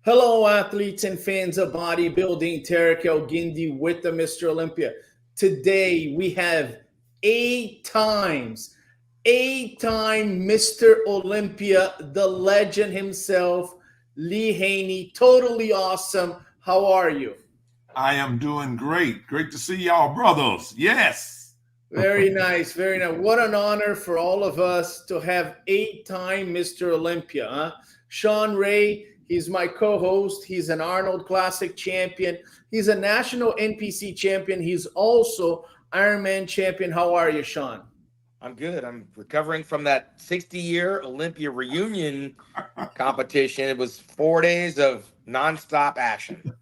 Hello, athletes and fans of bodybuilding. Tarek El-Gindi with the Mr. Olympia. Today we have eight-time Mr. Olympia, the legend himself, Lee Haney. Totally awesome. How are you? I am doing great. Great to see y'all, brothers. Yes. Very nice, very nice. What an honor for all of us to have eight-time Mr. Olympia. Huh? Sean Ray, he's my co-host. He's an Arnold Classic champion. He's a national NPC champion. He's also Ironman champion. How are you, Sean? I'm good. I'm recovering from that 60-year Olympia reunion competition. It was 4 days of nonstop action.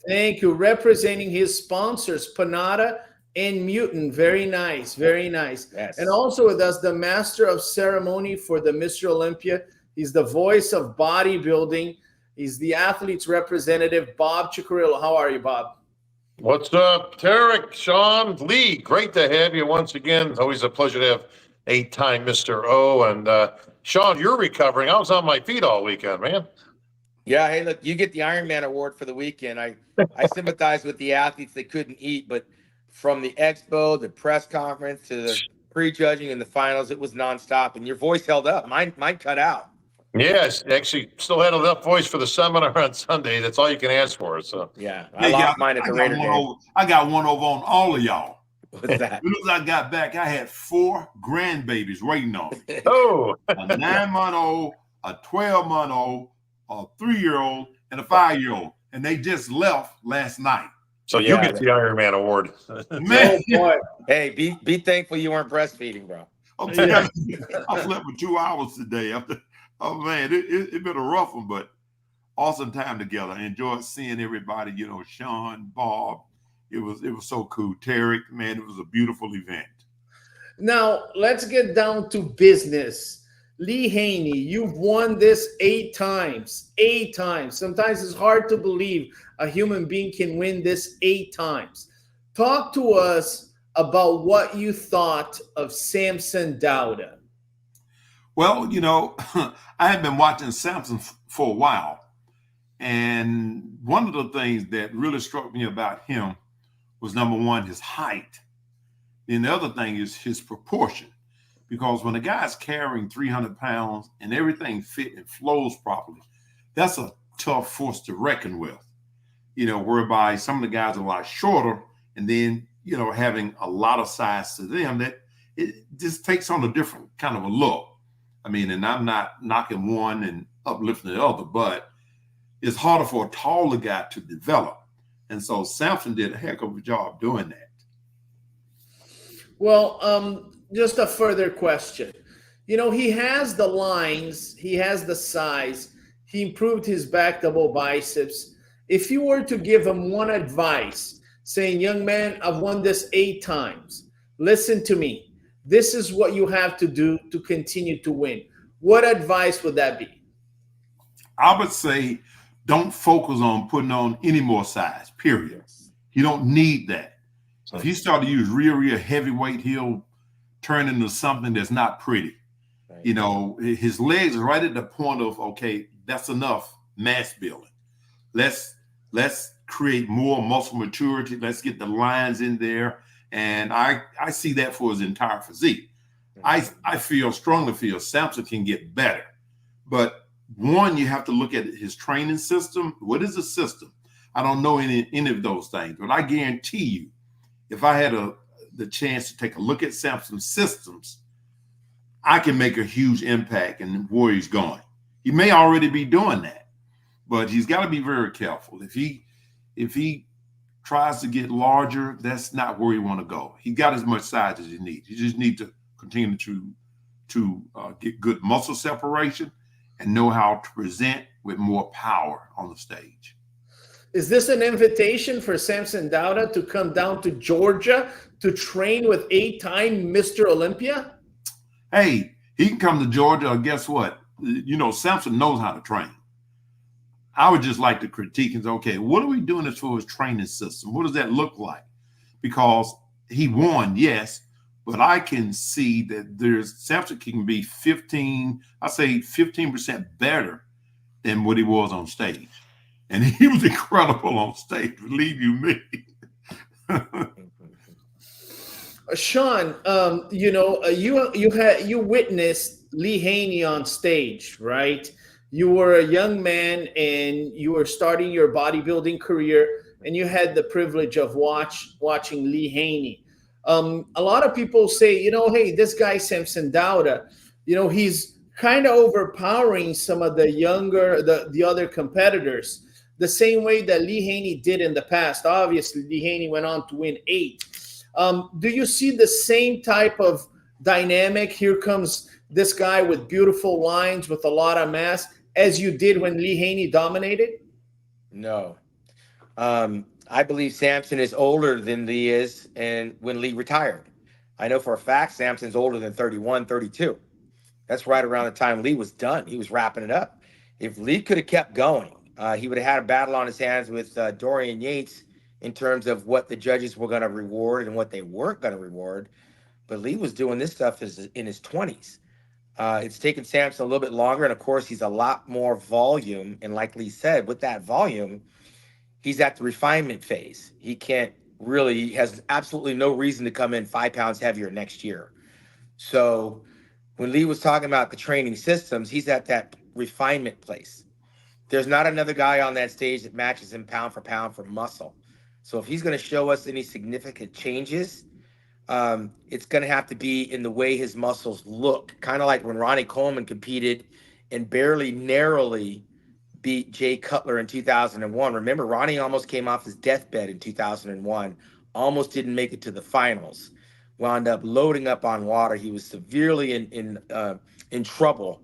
Thank you. Representing his sponsors, Panada and Mutant. Very nice, very nice. Yes. And also with us, the master of ceremony for the Mr. Olympia. He's the voice of bodybuilding. He's the athlete's representative, Bob Cicherillo. How are you, Bob? What's up, Tarek, Sean, Lee? Great to have you once again. Always a pleasure to have eight-time Mr. O. And Sean, you're recovering. I was on my feet all weekend, man. Yeah, hey, look, you get the Ironman award for the weekend. I sympathize with the athletes that couldn't eat, but from the expo, the press conference, to the prejudging and the finals, it was nonstop, and your voice held up. Mine cut out. Yes, actually still had enough voice for the seminar on Sunday. That's all you can ask for. So Yeah, I lost mine at the Raider game. I got one over on all of y'all. What's that? As soon as I got back, I had 4 grandbabies waiting on me. oh, A 9-month-old, a 12-month-old, a 3-year-old, and a 5-year-old. And they just left last night. so you get the Ironman award. Man, Oh, boy. Hey, be thankful you weren't breastfeeding, bro. I'm telling you, I slept for 2 hours today. Oh man, it been a rough one, but awesome time together. I enjoyed seeing everybody. You know, Sean, Bob. It was so cool. Tarek, man, it was a beautiful event. Now, let's get down to business. Lee Haney, you've won this 8 times. 8 times. Sometimes it's hard to believe a human being can win this 8 times. Talk to us about what you thought of Samson Dauda. Well, you know, I have been watching Samson for a while. And one of the things that really struck me about him was, number one, his height. And the other thing is his proportion. Because when a guy's carrying 300 pounds and everything fit and flows properly, that's a tough force to reckon with. You know, whereby some of the guys are a lot shorter, and then, you know, having a lot of size to them, that it just takes on a different kind of a look. I mean, and I'm not knocking one and uplifting the other, but it's harder for a taller guy to develop. And so Samson did a heck of a job doing that. Well, just a further question. You know, he has the lines, he has the size, he improved his back double biceps. If you were to give him one advice, saying, young man, I've won this 8 times. Listen to me. This is what you have to do to continue to win. What advice would that be? I would say don't focus on putting on any more size, period. You don't need that. If you start to use real heavyweight, he'll turn into something that's not pretty. Right. You know, his legs are right at the point of, okay, that's enough mass building. Let's create more muscle maturity. Let's get the lines in there. And I see that for his entire physique. I strongly feel Samson can get better. But one, you have to look at his training system. What is the system? I don't know any of those things, but I guarantee you, if I had the chance to take a look at Samson's systems, I can make a huge impact in where he's going. He may already be doing that, but he's got to be very careful. If he tries to get larger, that's not where you want to go. He got as much size as he needs. You just need to continue to get good muscle separation and know how to present with more power on the stage. Is this an invitation for Samson Dauda to come down to Georgia to train with 8-time Mr. Olympia? Hey, he can come to Georgia. Guess what? You know, Samson knows how to train. I would just like to critique and say, okay, what are we doing as far as training system? What does that look like? Because he won, yes, but I can see that Samson can be 15% better than what he was on stage. And he was incredible on stage, believe you me. Sean, you witnessed Lee Haney on stage, right? You were a young man and you were starting your bodybuilding career, and you had the privilege of watching Lee Haney. A lot of people say, hey, this guy Samson Dauda, he's kind of overpowering some of the other competitors, the same way that Lee Haney did in the past. Obviously, Lee Haney went on to win 8. Do you see the same type of dynamic? Here comes this guy with beautiful lines, with a lot of mass, as you did when Lee Haney dominated? No. I believe Samson is older than Lee is and when Lee retired. I know for a fact Samson's older than 31, 32. That's right around the time Lee was done. He was wrapping it up. If Lee could have kept going, he would have had a battle on his hands with Dorian Yates in terms of what the judges were going to reward and what they weren't going to reward. But Lee was doing this stuff in his 20s. It's taken Samson a little bit longer, and of course, he's a lot more volume. And like Lee said, with that volume, he's at the refinement phase. He has absolutely no reason to come in 5 pounds heavier next year. So when Lee was talking about the training systems, he's at that refinement place. There's not another guy on that stage that matches him pound for muscle. So if he's going to show us any significant changes, it's going to have to be in the way his muscles look, kind of like when Ronnie Coleman competed and narrowly beat Jay Cutler in 2001. Remember, Ronnie almost came off his deathbed in 2001, almost didn't make it to the finals, wound up loading up on water. He was severely in trouble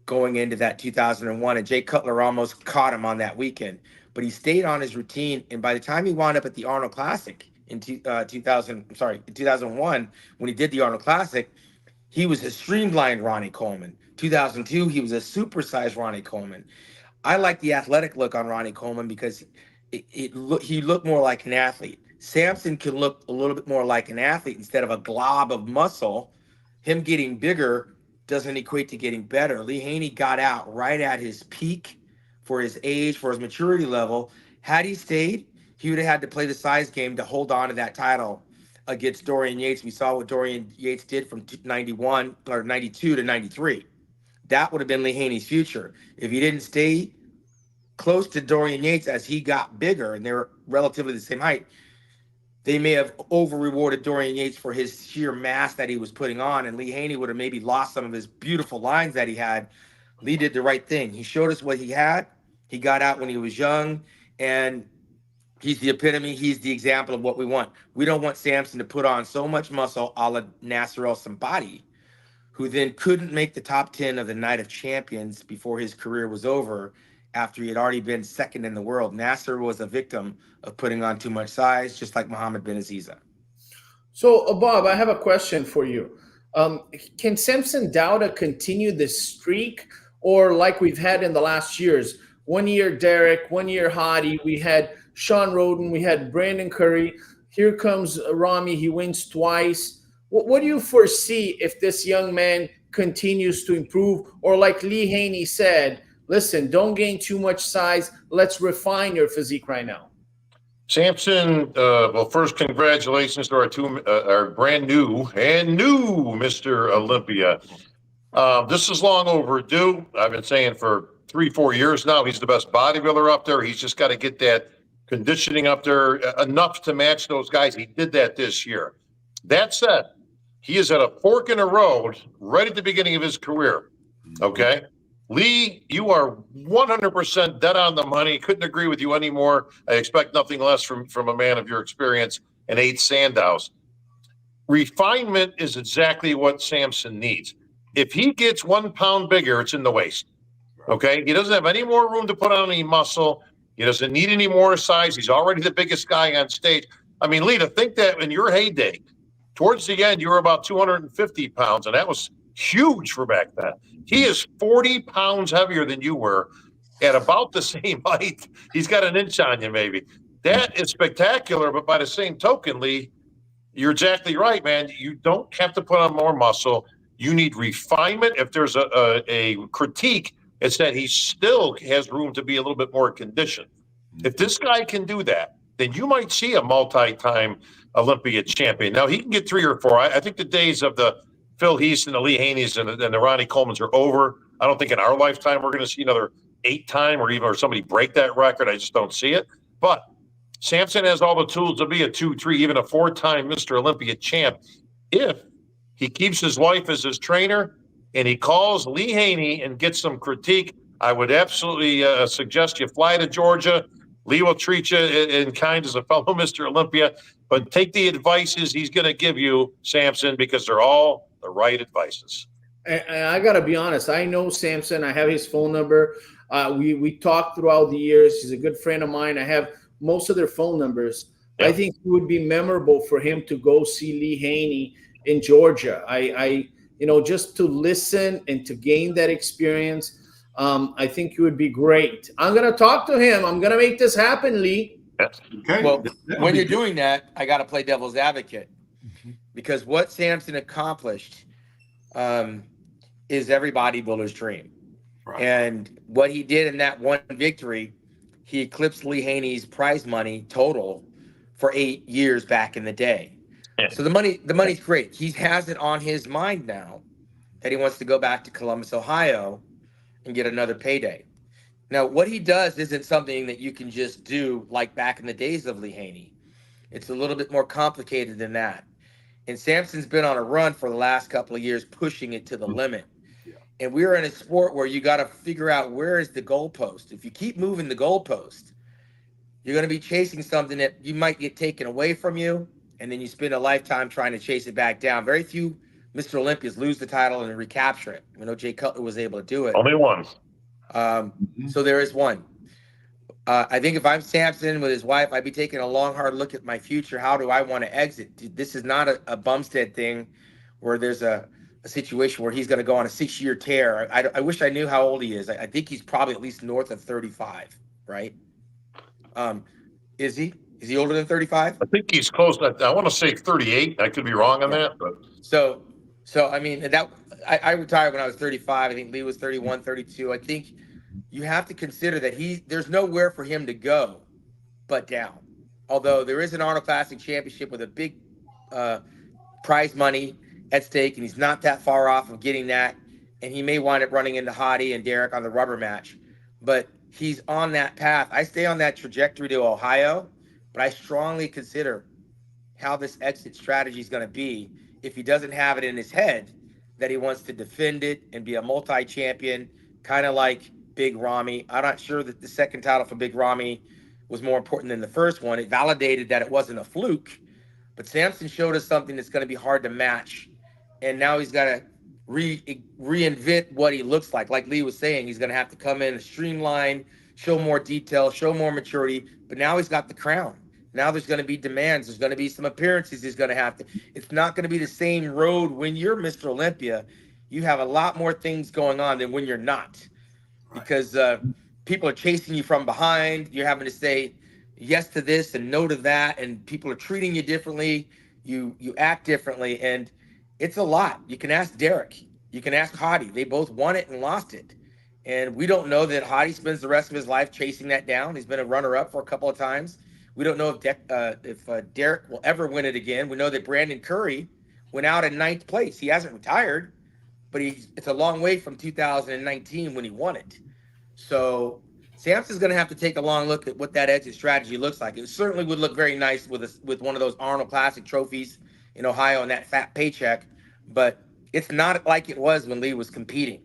going into that 2001, and Jay Cutler almost caught him on that weekend. But he stayed on his routine, and by the time he wound up at the Arnold Classic in 2001, when he did the Arnold Classic, he was a streamlined Ronnie Coleman. 2002, he was a supersized Ronnie Coleman. I like the athletic look on Ronnie Coleman because he looked more like an athlete. Samson can look a little bit more like an athlete instead of a glob of muscle. Him getting bigger doesn't equate to getting better. Lee Haney got out right at his peak for his age, for his maturity level. Had he stayed, he would have had to play the size game to hold on to that title against Dorian Yates. We saw what Dorian Yates did from 91 or 92 to 93. That would have been Lee Haney's future. If he didn't stay close to Dorian Yates as he got bigger, and they were relatively the same height, they may have over-rewarded Dorian Yates for his sheer mass that he was putting on, and Lee Haney would have maybe lost some of his beautiful lines that he had. Lee did the right thing. He showed us what he had. He got out when he was young, and he's the epitome. He's the example of what we want. We don't want Samson to put on so much muscle a la Nasser El-Sambadi, who then couldn't make the top 10 of the Night of Champions before his career was over, after he had already been second in the world. Nasser was a victim of putting on too much size, just like Muhammad bin Aziza. So, Bob, I have a question for you. Can Samson Dauda continue this streak, or like we've had in the last years? 1 year Derek, 1 year Hadi, we had Sean Roden, we had Brandon Curry. Here comes Rami, he wins twice. What do you foresee if this young man continues to improve? Or like Lee Haney said, listen, don't gain too much size. Let's refine your physique right now. Samson, well, first, congratulations to our brand new Mr. Olympia. This is long overdue. I've been saying for 3-4 years now, he's the best bodybuilder up there. He's just got to get that conditioning up there enough to match those guys. He did that this year. That said, he is at a fork in the road right at the beginning of his career. Okay? Lee, you are 100% dead on the money. Couldn't agree with you anymore. I expect nothing less from a man of your experience and 8 Sandows. Refinement is exactly what Samson needs. If he gets 1 pound bigger, it's in the waist. Okay? He doesn't have any more room to put on any muscle. He doesn't need any more size. He's already the biggest guy on stage. I mean, Lee, to think that in your heyday, towards the end, you were about 250 pounds, and that was huge for back then. He is 40 pounds heavier than you were at about the same height. He's got an inch on you, maybe. That is spectacular, but by the same token, Lee, you're exactly right, man. You don't have to put on more muscle. You need refinement. If there's a critique It's that he still has room to be a little bit more conditioned. If this guy can do that, then you might see a multi-time Olympia champion. Now, he can get 3 or 4. I think the days of the Phil Heath and the Lee Haneys and the Ronnie Colemans are over. I don't think in our lifetime we're going to see another 8-time or somebody break that record. I just don't see it. But Samson has all the tools to be a 2, 3, even a 4-time Mr. Olympia champ if he keeps his wife as his trainer and he calls Lee Haney and gets some critique. I would absolutely suggest you fly to Georgia. Lee will treat you in kind as a fellow Mr. Olympia, but take the advices he's going to give you, Samson, because they're all the right advices. And I got to be honest. I know Samson. I have his phone number. We talked throughout the years. He's a good friend of mine. I have most of their phone numbers. Yeah. I think it would be memorable for him to go see Lee Haney in Georgia. Just to listen and to gain that experience. I think it would be great. I'm going to talk to him. I'm going to make this happen, Lee. Okay. Well, when you're doing that, I got to play devil's advocate because what Samson accomplished is every bodybuilder's dream. Right. And what he did in that one victory, he eclipsed Lee Haney's prize money total for 8 years back in the day. Yeah. So the money's great. He has it on his mind now that he wants to go back to Columbus, Ohio, and get another payday. Now, what he does isn't something that you can just do like back in the days of Lee Haney. It's a little bit more complicated than that. And Samson's been on a run for the last couple of years, pushing it to the limit. Yeah. And we're in a sport where you got to figure out where is the goalpost. If you keep moving the goalpost, you're going to be chasing something that you might get taken away from you, and then you spend a lifetime trying to chase it back down. Very few Mr. Olympias lose the title and recapture it. I know Jay Cutler was able to do it. Only one. So there is one. I think if I'm Samson with his wife, I'd be taking a long, hard look at my future. How do I want to exit? This is not a Bumstead thing where there's a situation where he's going to go on a 6-year tear. I wish I knew how old he is. I think he's probably at least north of 35, right? Is he? Is he older than 35? I think he's close. I want to say 38. I could be wrong on that. But So I mean, I retired when I was 35. I think Lee was 31, 32. I think you have to consider that there's nowhere for him to go but down. Although there is an Arnold Classic Championship with a big prize money at stake, and he's not that far off of getting that. And he may wind up running into Hottie and Derek on the rubber match. But he's on that path. I stay on that trajectory to Ohio, but I strongly consider how this exit strategy is going to be if he doesn't have it in his head that he wants to defend it and be a multi-champion, kind of like Big Ramy. I'm not sure that the second title for Big Ramy was more important than the first one. It validated that it wasn't a fluke, but Samson showed us something that's going to be hard to match. And now he's got to reinvent what he looks like. Like Lee was saying, he's going to have to come in and streamline, show more detail, show more maturity. But now he's got the crown. Now there's going to be demands. There's going to be some appearances he's going to have to. It's not going to be the same road when you're Mr. Olympia. You have a lot more things going on than when you're not. Because people are chasing you from behind. You're having to say yes to this and no to that. And people are treating you differently. You act differently. And it's a lot. You can ask Derek. You can ask Hottie. They both won it and lost it. And we don't know that Hottie spends the rest of his life chasing that down. He's been a runner-up for a couple of times. We don't know if Derek will ever win it again. We know that Brandon Curry went out in 9th place. He hasn't retired, but it's a long way from 2019 when he won it. So Samson's going to have to take a long look at what that exit strategy looks like. It certainly would look very nice with one of those Arnold Classic trophies in Ohio and that fat paycheck, but it's not like it was when Lee was competing.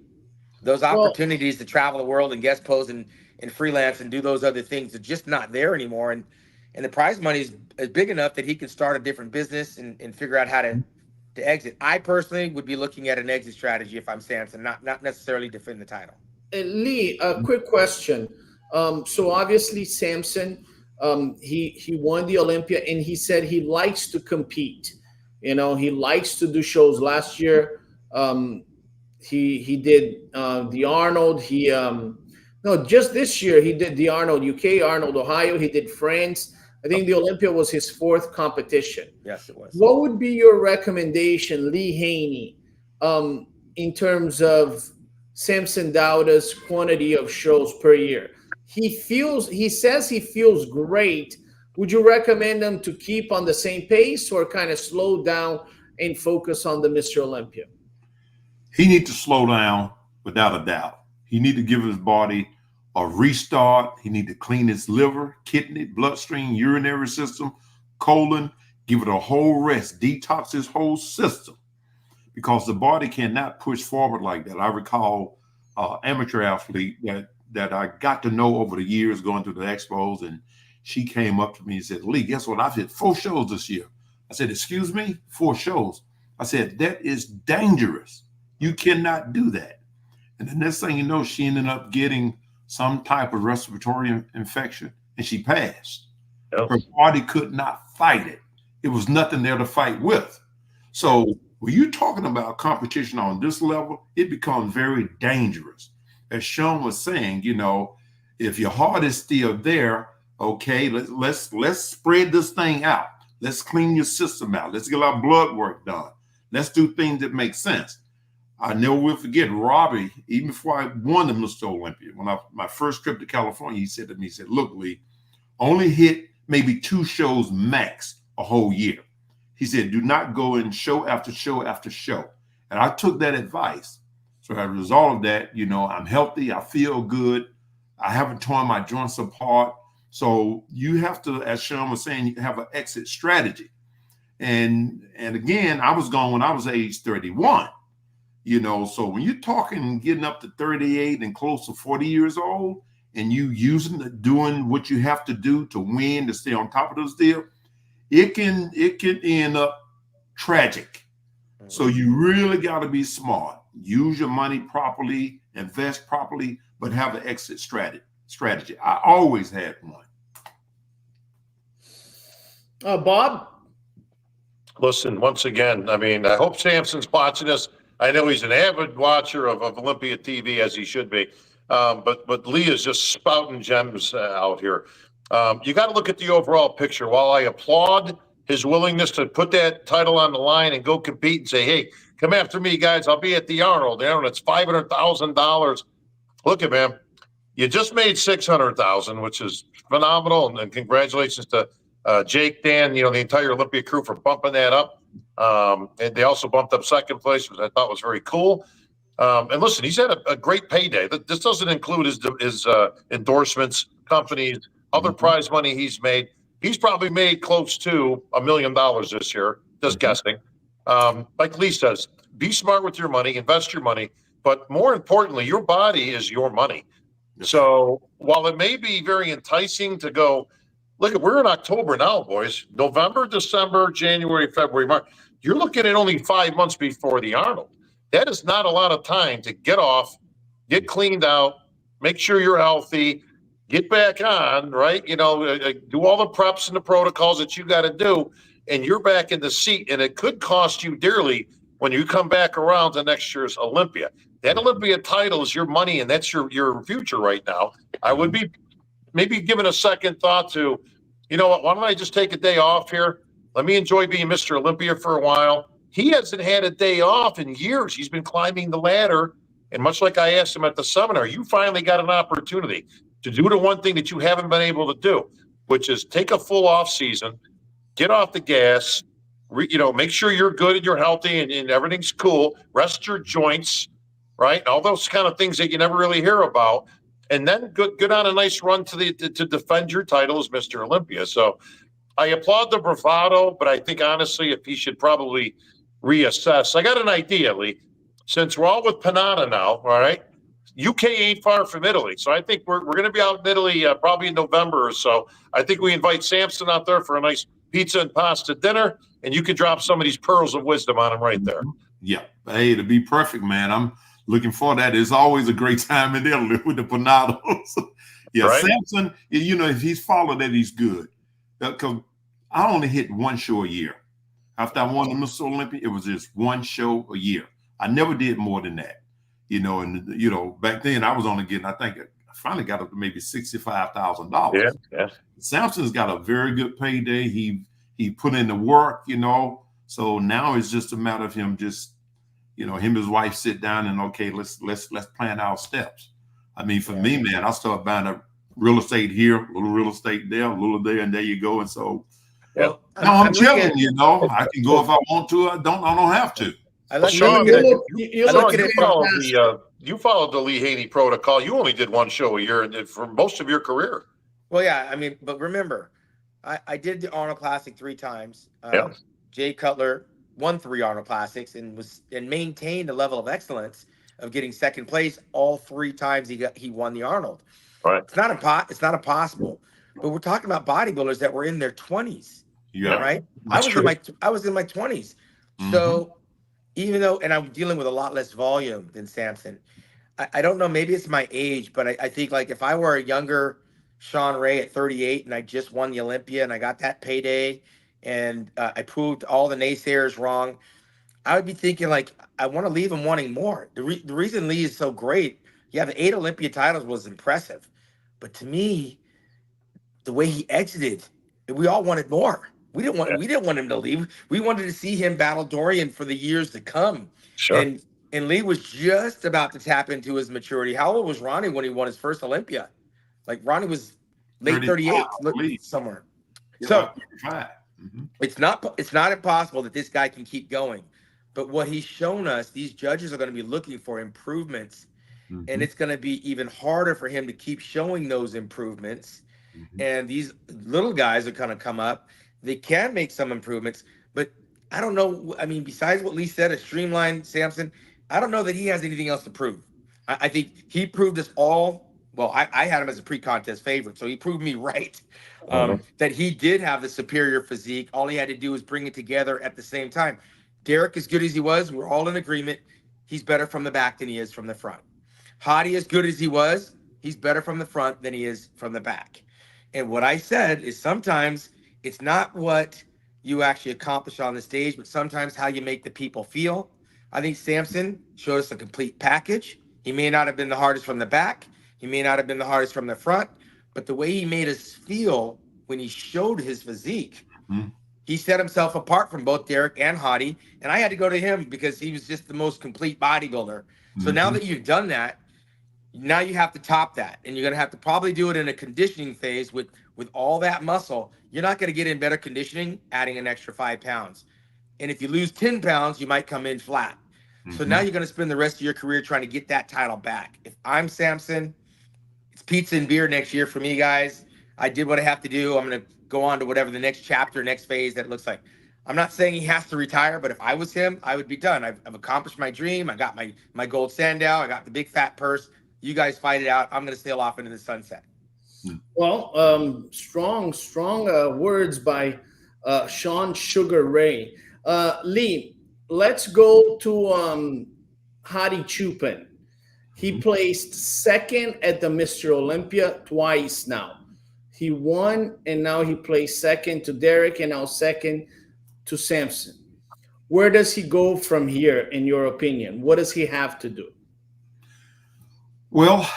Those opportunities to travel the world and guest pose and freelance and do those other things are just not there anymore. And the prize money is big enough that he can start a different business and figure out how to exit. I personally would be looking at an exit strategy if I'm Samson, not necessarily defend the title. Lee, a quick question. So obviously Samson, he won the Olympia, and he said he likes to compete. You know, he likes to do shows. Last year, he did the Arnold. Just this year he did the Arnold UK, Arnold Ohio. He did France. I think the Olympia was his 4th competition. Yes, it was. What would be your recommendation, Lee Haney, in terms of Samson Dauda's quantity of shows per year. He says he feels great. Would you recommend him to keep on the same pace or kind of slow down and focus on the Mr. Olympia? He needs to slow down without a doubt. He needs to give his body a restart. He needs to clean his liver, kidney, bloodstream, urinary system, colon, give it a whole rest, detox his whole system, because the body cannot push forward like that. I recall amateur athlete that I got to know over the years going through the expos, and she came up to me and said, "Lee, guess what? I've hit 4 shows this year." I said, "Excuse me, 4 shows?" I said, "That is dangerous. You cannot do that." And the next thing you know, she ended up getting some type of respiratory infection, and she passed. Yep. Her body could not fight it. It was nothing there to fight with. So when you're talking about competition on this level, it becomes very dangerous. As Sean was saying, you know, if your heart is still there, okay, let's spread this thing out. Let's clean your system out. Let's get our blood work done. Let's do things that make sense. I never will forget Robbie, even before I won the Mr. Olympia, when my first trip to California, he said to me, he said, "Look, Lee, only hit maybe 2 shows max a whole year." He said, "Do not go in show after show after show." And I took that advice. So as a result of that, you know, I'm healthy. I feel good. I haven't torn my joints apart. So you have to, as Sean was saying, you have an exit strategy. And again, I was gone when I was age 31. You know, so when you're talking getting up to 38 and close to 40 years old, and you doing what you have to do to win, to stay on top of those deals, it can end up tragic. So you really got to be smart. Use your money properly, invest properly, but have an exit strategy. I always had one. Bob? Listen, once again, I mean, I hope Samson's watching this. I know he's an avid watcher of Olympia TV, as he should be. But Lee is just spouting gems out here. You got to look at the overall picture. While I applaud his willingness to put that title on the line and go compete and say, "Hey, come after me, guys. I'll be at the Arnold. And it's $500,000. Look at, man, you just made $600,000, which is phenomenal. And congratulations to Jake, Dan, you know, the entire Olympia crew for bumping that up. And they also bumped up second place, which I thought was very cool. And listen, he's had a great payday. This doesn't include his endorsements, companies, other prize money he's made. He's probably made close to $1 million this year, just guessing. Like Lee says, be smart with your money, invest your money, but more importantly, your body is your money. So while it may be very enticing to go, look, we're in October now, boys. November, December, January, February, March. You're looking at only 5 months before the Arnold. That is not a lot of time to get off, get cleaned out, make sure you're healthy, get back on, right? You know, do all the preps and the protocols that you got to do, and you're back in the seat. And it could cost you dearly when you come back around to next year's Olympia. That Olympia title is your money, and that's your future right now. I would be maybe giving a second thought to, you know what, why don't I just take a day off here? Let me enjoy being Mr. Olympia for a while. He hasn't had a day off in years. He's been climbing the ladder. And much like I asked him at the seminar, you finally got an opportunity to do the one thing that you haven't been able to do, which is take a full off season, get off the gas, make sure you're good and you're healthy and everything's cool. Rest your joints, right? All those kind of things that you never really hear about. And then get on a nice run to defend your title as Mr. Olympia. So I applaud the bravado, but I think honestly, if he should probably reassess. I got an idea, Lee. Since we're all with Panana now, all right? UK ain't far from Italy. So I think we're going to be out in Italy probably in November or so. I think we invite Samson out there for a nice pizza and pasta dinner, and you can drop some of these pearls of wisdom on him right there. Yeah. Hey, to be perfect, man. I'm looking for that. It's always a great time in Italy with the panados. Yeah, right? Samson, you know, if he's followed that, he's good. Because I only hit 1 show a year. After I won the Mr. Olympia, it was just 1 show a year. I never did more than that. You know, and, you know, back then I was only getting, I think I finally got up to maybe $65,000. Yeah. Samson's got a very good payday. He put in the work, you know. So now it's just a matter of him just you know, him and his wife sit down and okay, let's plan our steps. I mean, for me, man, I started buying a real estate here, a little real estate there, a little there, and there you go. And so, Well, no, I'm chilling. You know, I can go if I want to. I don't have to. I look, Sean, look at it. You look look at it fantastic. you followed the Lee Haney protocol. You only did one show a year for most of your career. Well, yeah, I mean, but remember, I did the Arnold Classic 3 times. Jay Cutler won 3 Arnold Classics and maintained a level of excellence of getting second place all 3 times he won the Arnold. Right. It's not impossible, but we're talking about bodybuilders that were in their 20s. Yeah, right. That's true. I was in my 20s. So even though, and I'm dealing with a lot less volume than Samson, I don't know, maybe it's my age, but I think like if I were a younger Sean Ray at 38 and I just won the Olympia and I got that payday and I proved all the naysayers wrong, I would be thinking like, I want to leave him wanting more. The reason Lee is so great, yeah, the 8 Olympia titles was impressive, but to me, the way he exited, we all wanted more. We didn't want him to leave. We wanted to see him battle Dorian for the years to come. Sure. And Lee was just about to tap into his maturity. How old was Ronnie when he won his first Olympia? Like Ronnie was late 38, somewhere. Yeah, So 35. it's not impossible that this guy can keep going. But what he's shown us, these judges are going to be looking for improvements. And it's going to be even harder for him to keep showing those improvements. And these little guys are going to come up. They can make some improvements, but I don't know. I mean, besides what Lee said, a streamlined Samson, I don't know that he has anything else to prove. I think he proved us all. Well, I had him as a pre-contest favorite, so he proved me right that he did have the superior physique. All he had to do was bring it together at the same time. Derek, as good as he was, we're all in agreement. He's better from the back than he is from the front. Hadi, as good as he was, he's better from the front than he is from the back. And what I said is sometimes it's not what you actually accomplish on the stage, but sometimes how you make the people feel. I think Samson showed us a complete package. He may not have been the hardest from the back. He may not have been the hardest from the front, but the way he made us feel when he showed his physique, he set himself apart from both Derek and Hadi. And I had to go to him because he was just the most complete bodybuilder. So now that you've done that, now you have to top that, and you're going to have to probably do it in a conditioning phase with all that muscle. You're not going to get in better conditioning adding an extra 5 pounds. And if you lose 10 pounds, you might come in flat. So now you're going to spend the rest of your career trying to get that title back. If I'm Samson, it's pizza and beer next year for me, guys. I did what I have to do. I'm going to go on to whatever the next chapter, next phase that looks like. I'm not saying he has to retire, but if I was him, I would be done. I've accomplished my dream. I got my gold Sandow. I got the big fat purse. You guys fight it out. I'm going to sail off into the sunset. Well, strong words by Sean Sugar Ray. Lee, let's go to Hadi Chupin. He placed second at the Mr. Olympia twice now. He won, and now he placed second to Derek, and now second to Samson. Where does he go from here, in your opinion? What does he have to do? Well,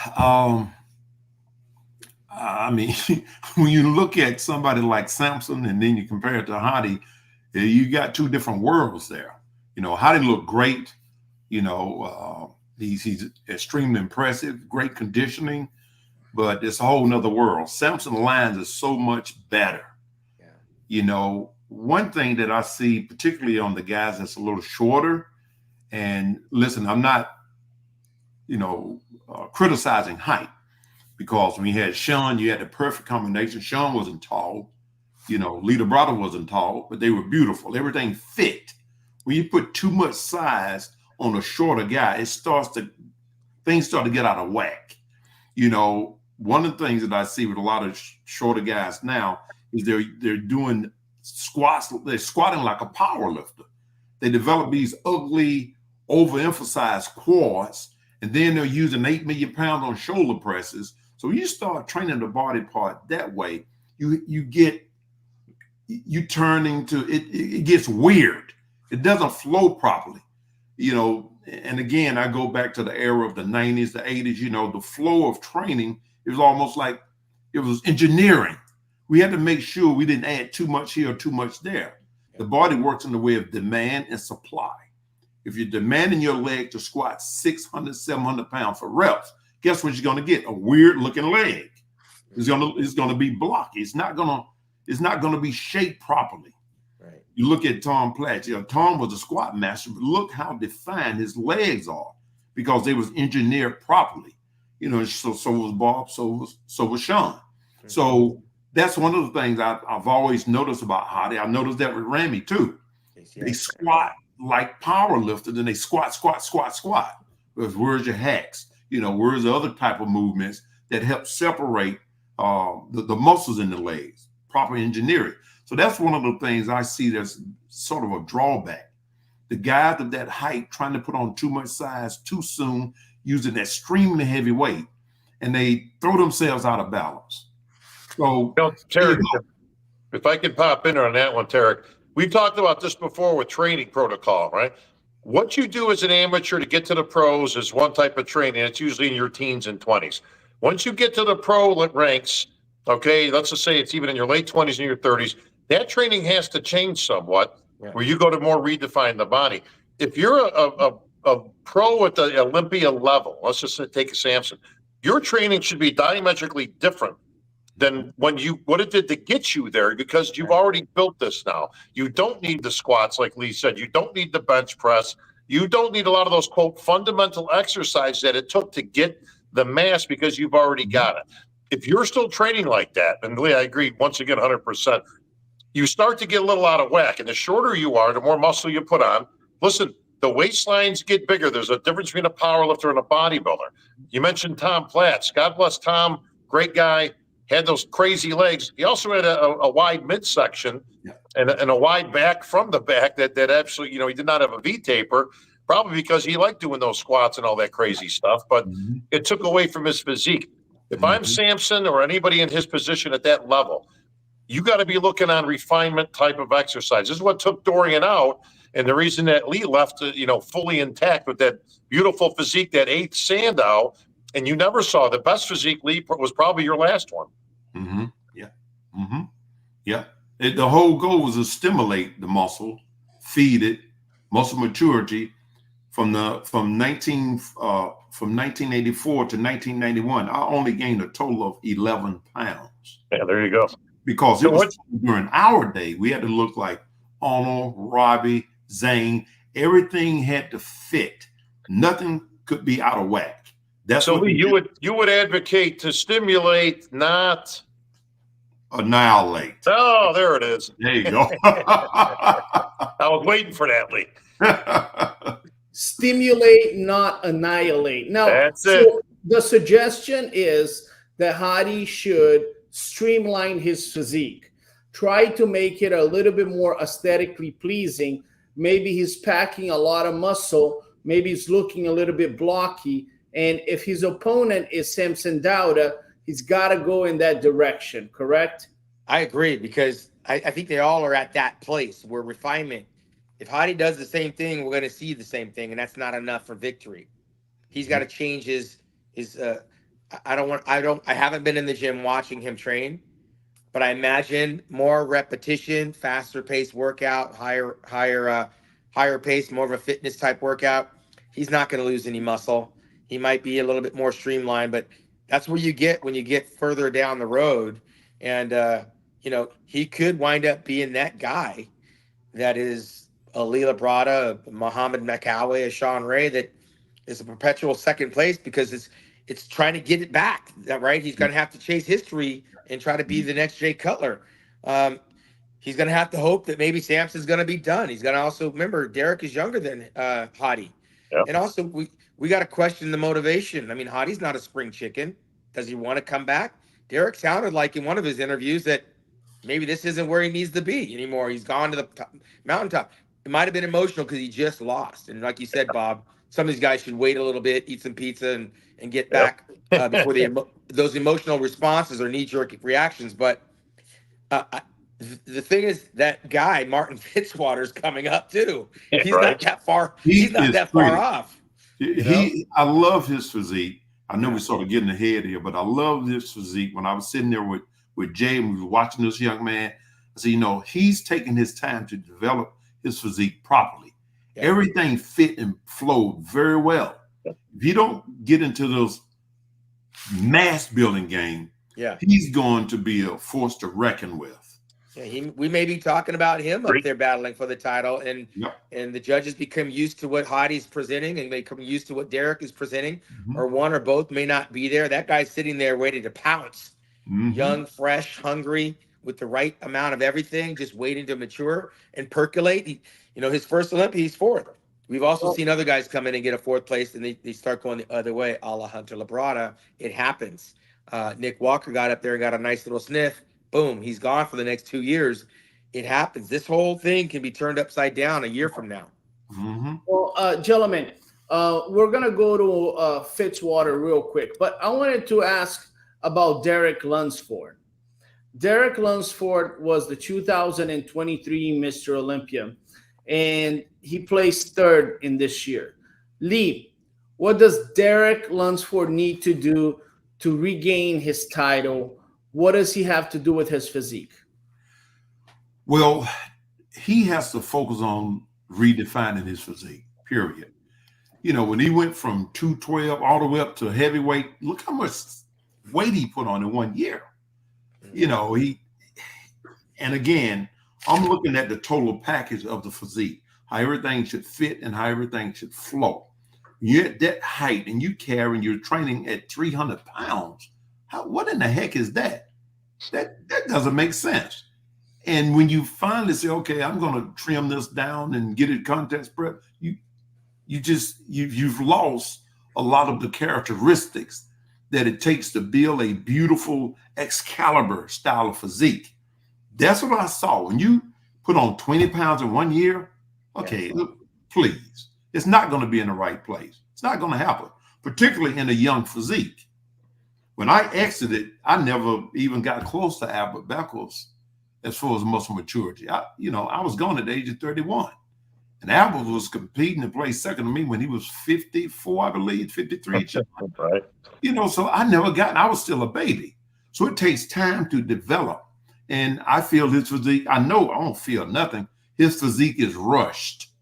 I mean, when you look at somebody like Samson and then you compare it to Hadi, you got 2 different worlds there. You know, Hadi looked great. You know, he's extremely impressive, great conditioning, but it's a whole nother world. Samson lines is so much better. Yeah. You know, one thing that I see, particularly on the guys that's a little shorter, and listen, I'm not, you know, criticizing height, because when you had Sean, you had the perfect combination. Sean wasn't tall, you know, Lita Brother wasn't tall, but they were beautiful. Everything fit. When you put too much size on a shorter guy, things start to get out of whack. You know, one of the things that I see with a lot of shorter guys now is they're doing squats. They're squatting like a power lifter. They develop these ugly, overemphasized quads, and then they're using 8 million pounds on shoulder presses. So you start training the body part that way, you turn into it. It gets weird. It doesn't flow properly, you know. And again, I go back to the era of the 90s, the 80s. You know, the flow of training, it was almost like it was engineering. We had to make sure we didn't add too much here or too much there. The body works in the way of demand and supply. If you're demanding your leg to squat 600, 700 pounds for reps, guess what you're going to get? A weird looking leg. It's going to be blocky. It's not going to be shaped properly. Right. You look at Tom Platz. You know, Tom was a squat master, but look how defined his legs are because they was engineered properly. You know, so was Bob, so was Sean. So that's one of the things I've always noticed about Hadi. I noticed that with Ramy too. They squat like power lifters, and they squat. Where's your hacks? You know, where's the other type of movements that help separate the muscles in the legs? Proper engineering. So that's one of the things I see that's sort of a drawback. The guys of that height trying to put on too much size too soon, using extremely heavy weight, and they throw themselves out of balance. So, you know, Tarek, if I could pop in on that one, Tarek, we've talked about this before with training protocol, right? What you do as an amateur to get to the pros is one type of training. It's usually in your teens and 20s. Once you get to the pro ranks, okay, let's just say it's even in your late 20s and your 30s, that training has to change somewhat, where you go to more redefine the body. If you're a pro at the Olympia level, let's just take a Samson, your training should be diametrically different than what it did to get you there, because you've already built this now. You don't need the squats, like Lee said. You don't need the bench press. You don't need a lot of those, quote, fundamental exercises that it took to get the mass, because you've already got it. If you're still training like that, and Lee, I agree, once again, 100%, you start to get a little out of whack. And the shorter you are, the more muscle you put on. Listen, the waistlines get bigger. There's a difference between a power lifter and a bodybuilder. You mentioned Tom Platz. God bless Tom, great guy, had those crazy legs. He also had a wide midsection and a wide back from the back that absolutely, you know, he did not have a V-taper, probably because he liked doing those squats and all that crazy stuff, but it took away from his physique. If I'm Samson or anybody in his position at that level, you got to be looking on refinement type of exercise. This is what took Dorian out, and the reason that Lee left, you know, fully intact with that beautiful physique, that 8th Sandow, and you never saw the best physique. Lee was probably your last one. The whole goal was to stimulate the muscle, feed it, muscle maturity. From 1984 to 1991, I only gained a total of 11 pounds. Yeah, there you go. Because it was during our day, we had to look like Arnold, Robbie, Zane. Everything had to fit. Nothing could be out of whack. That's so Lee, you would advocate to stimulate, not annihilate. Oh, there it is. There you go. I was waiting for that, Lee. Stimulate, not annihilate. Now, that's it. The suggestion is that Hadi should streamline his physique. Try to make it a little bit more aesthetically pleasing. Maybe he's packing a lot of muscle. Maybe he's looking a little bit blocky. And if his opponent is Samson Dauda, he's got to go in that direction, correct? I agree, because I think they all are at that place where refinement, if Hadi does the same thing, we're going to see the same thing, and that's not enough for victory. He's got to change his I haven't been in the gym watching him train, but I imagine more repetition, faster paced workout, higher pace, more of a fitness type workout. He's not going to lose any muscle. He might be a little bit more streamlined, but that's where you get when you get further down the road. And, you know, he could wind up being that guy that is a Leela Brada, a Muhammad McAway, a Sean Ray, that is a perpetual second place, because it's trying to get it back, right? He's going to have to chase history and try to be the next Jay Cutler. He's going to have to hope that maybe Samson's going to be done. He's going to also remember Derek is younger than Hadi. Yep. And also we got to question the motivation. I mean, Hadi's not a spring chicken. Does he want to come back? Derek sounded like in one of his interviews that maybe this isn't where he needs to be anymore. He's gone to the mountaintop. It might have been emotional because he just lost. And like you said, Bob, some of these guys should wait a little bit, eat some pizza, and get back before those emotional responses or knee-jerk reactions. But the thing is, that guy, Martin Fitzwater's coming up too. He's not that far. He's not that far off. I love his physique. I know we're sort of getting ahead here, but I love this physique. When I was sitting there with Jay and we were watching this young man, I said, you know, he's taking his time to develop his physique properly. Yeah. Everything fit and flowed very well. If you don't get into those mass building game, Yeah. he's going to be a force to reckon with. Yeah, we may be talking about him up Great. there battling for the title, and Yep. and the judges become used to what Hottie's presenting, and they become used to what Derek is presenting, Mhm. or one or both may not be there. That guy's sitting there ready to pounce, Mhm. young, fresh, hungry, with the right amount of everything, just waiting to mature and percolate. His first Olympia, he's fourth. We've also seen other guys come in and get a fourth place, and they start going the other way, a la Hunter Labrada. It happens. Nick Walker got up there and got a nice little sniff. Boom, he's gone for the next 2 years. It happens. This whole thing can be turned upside down a year from now. Mhm. Well, gentlemen, we're going to go to Fitzwater real quick, but I wanted to ask about Derek Lunsford. Derek Lunsford was the 2023 Mr. Olympia, and he placed third in this year. Lee, what does Derek Lunsford need to do to regain his title? What does he have to do with his physique? Well, he has to focus on redefining his physique, period. When he went from 212 all the way up to heavyweight, look how much weight he put on in 1 year. And again, I'm looking at the total package of the physique, how everything should fit and how everything should flow. You're at that height and you're training at 300 pounds. What in the heck is that? That doesn't make sense. And when you finally say, okay, I'm going to trim this down and get it contest prep, you've lost a lot of the characteristics that it takes to build a beautiful Excalibur style of physique. That's what I saw. When you put on 20 pounds in 1 year, okay, look, please, it's not going to be in the right place. It's not going to happen, particularly in a young physique. When I exited, I never even got close to Albert Beckles as far as muscle maturity. I was gone at the age of 31. And Albert was competing and played second to me when he was 54, I believe, 53. Right. So I was still a baby. So it takes time to develop. And I feel his physique, I don't feel nothing. His physique is rushed.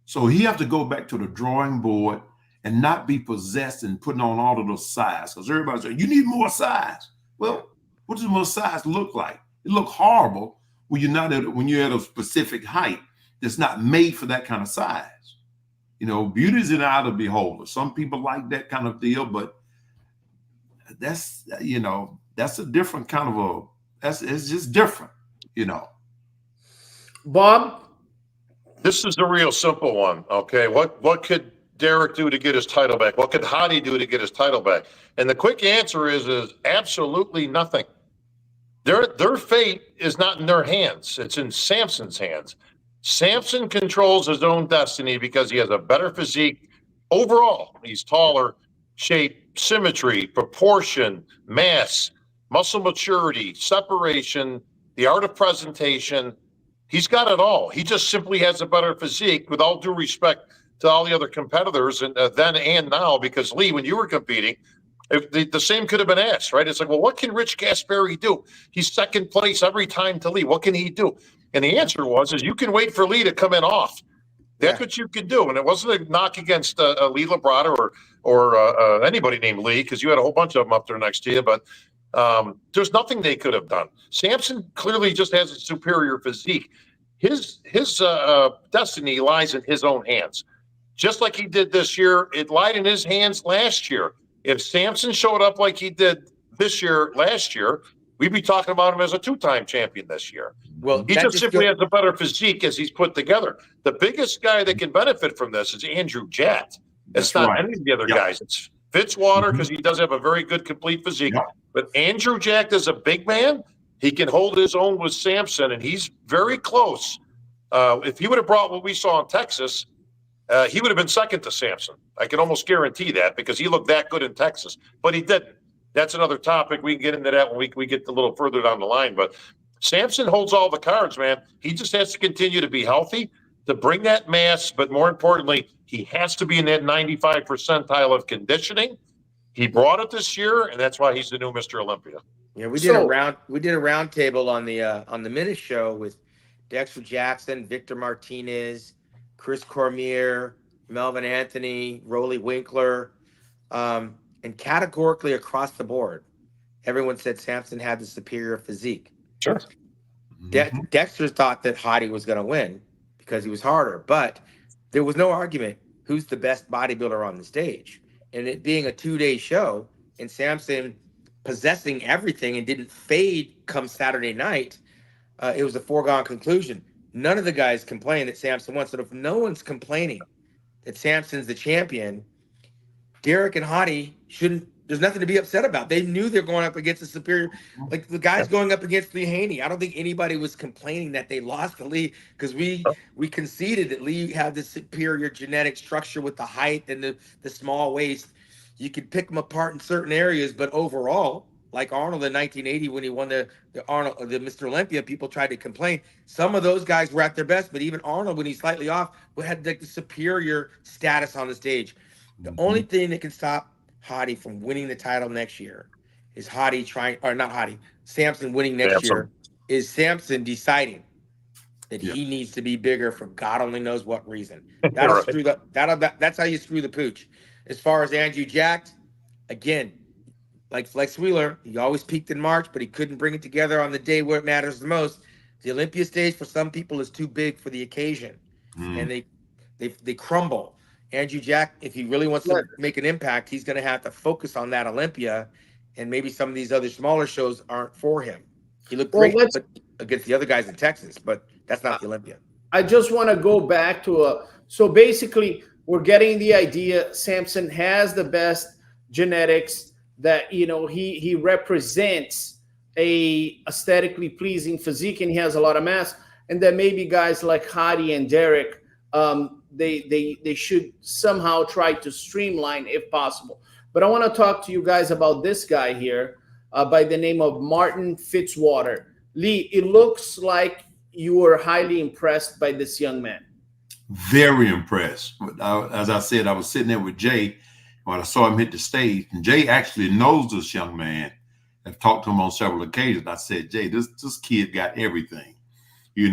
So he have to go back to the drawing board and not be possessed and putting on all of those size. Because everybody's saying, you need more size. Well, what does more size look like? It look horrible when you're at a specific height that's not made for that kind of size. Beauty is in the eye of the beholder. Some people like that kind of deal, but that's a different kind of it's just different, Bob? This is the real simple one. Okay. What could Derek do to get his title back? What could Hottie do to get his title back? And the quick answer is absolutely nothing. Their fate is not in their hands. It's in Samson's hands. Samson controls his own destiny because he has a better physique overall. He's taller, shape, symmetry, proportion, mass, muscle maturity, separation, the art of presentation. He's got it all. He just simply has a better physique, with all due respect to all the other competitors, and then and now, because Lee, when you were competing, the same could have been asked, right? It's like, well, what can Rich Gasperi do? He's second place every time to Lee. What can he do? And the answer was, you can wait for Lee to come in off. That's what you could do. And it wasn't a knock against Lee Labrada or anybody named Lee, because you had a whole bunch of them up there next to you. But there's nothing they could have done. Samson clearly just has a superior physique. His destiny lies in his own hands. Just like he did this year, it lied in his hands last year. If Samson showed up like he did last year, we'd be talking about him as a two-time champion this year. Well, he just simply has a better physique as he's put together. The biggest guy that can benefit from this is Andrew Jatt. It's not any of the other guys. It's Fitzwater, because he does have a very good complete physique. But Andrew Jack is a big man. He can hold his own with Samson, and he's very close. If he would have brought what we saw in Texas, he would have been second to Samson. I can almost guarantee that, because he looked that good in Texas. But he didn't. That's another topic. We can get into that when we get a little further down the line. But Samson holds all the cards, man. He just has to continue to be healthy, to bring that mass, but more importantly, he has to be in that 95 percentile of conditioning. He brought it this year, and that's why he's the new Mr. Olympia. Yeah, we did a round table on the Minute Show with Dexter Jackson, Victor Martinez, Chris Cormier, Melvin Anthony, Rolly Winkler, and categorically across the board, everyone said Samson had the superior physique. Sure. Dexter thought that Hottie was going to win because he was harder, but there was no argument who's the best bodybuilder on the stage. And it being a 2-day show and Samson possessing everything and didn't fade come Saturday night, it was a foregone conclusion. None of the guys complained that Samson won. So if no one's complaining that Samson's the champion, Derek and Hottie shouldn't. There's nothing to be upset about. They knew they're going up against a superior, like the guys going up against Lee Haney. I don't think anybody was complaining that they lost to Lee because we conceded that Lee had the superior genetic structure with the height and the small waist. You could pick them apart in certain areas, but overall, like Arnold in 1980 when he won the Mr. Olympia, people tried to complain. Some of those guys were at their best, but even Arnold, when he's slightly off, had like the superior status on the stage. The only thing that can stop Hottie from winning the title next year is Samson winning next year is Samson deciding that he needs to be bigger for God only knows what reason. That'll screw that's how you screw the pooch. As far as Andrew Jack, again, like Flex Wheeler, he always peaked in March, but he couldn't bring it together on the day where it matters the most. The Olympia stage for some people is too big for the occasion, and they crumble. Andrew Jack, if he really wants to make an impact, he's going to have to focus on that Olympia, and maybe some of these other smaller shows aren't for him. He looked great against the other guys in Texas, but that's not the Olympia. I just want to go back to so basically we're getting the idea Samson has the best genetics, that he represents a aesthetically pleasing physique and he has a lot of mass, and that maybe guys like Hottie and Derek they should somehow try to streamline if possible. But I want to talk to you guys about this guy here by the name of Martin Fitzwater. Lee, it looks like you were highly impressed by this young man. Very impressed. As I said, I was sitting there with Jay when I saw him hit the stage, and Jay actually knows this young man. I've talked to him on several occasions. I said, Jay, this kid got everything. He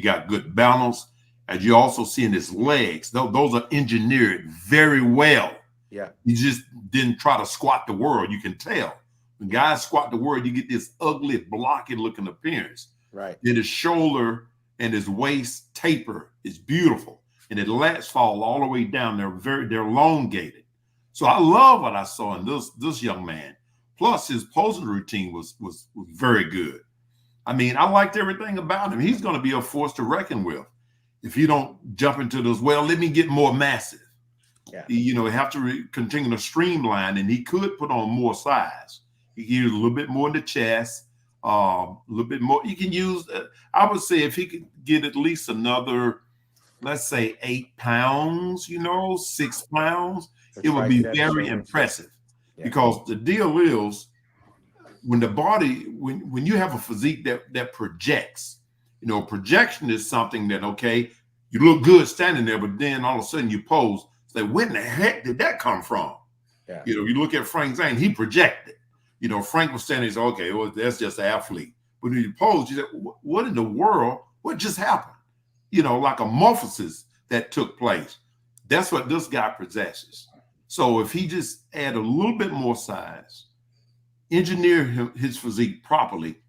got good balance. As you also see in his legs, those are engineered very well. Yeah. He just didn't try to squat the world. You can tell. When guys squat the world, you get this ugly, blocky looking appearance. Right. Then his shoulder and his waist taper is beautiful. And his lats fall all the way down. They're elongated. So I love what I saw in this young man. Plus his posing routine was very good. I mean, I liked everything about him. He's going to be a force to reckon with. If you don't jump into this, let me get more massive. Yeah. You have to continue to streamline, and he could put on more size. He can use a little bit more in the chest, a little bit more. He can use, I would say if he could get at least another, let's say 8 pounds, 6 pounds, it would be very impressive. Yeah. Because the deal is when the body, when you have a physique that projects, projection is something that, okay, you look good standing there, but then all of a sudden you pose. Say, where in the heck did that come from? Yeah. You look at Frank Zane, he projected. Frank was standing there, okay, well, that's just an athlete. But when you pose, you say, what in the world? What just happened? Like a morphosis that took place. That's what this guy possesses. So if he just add a little bit more size, engineer his physique properly,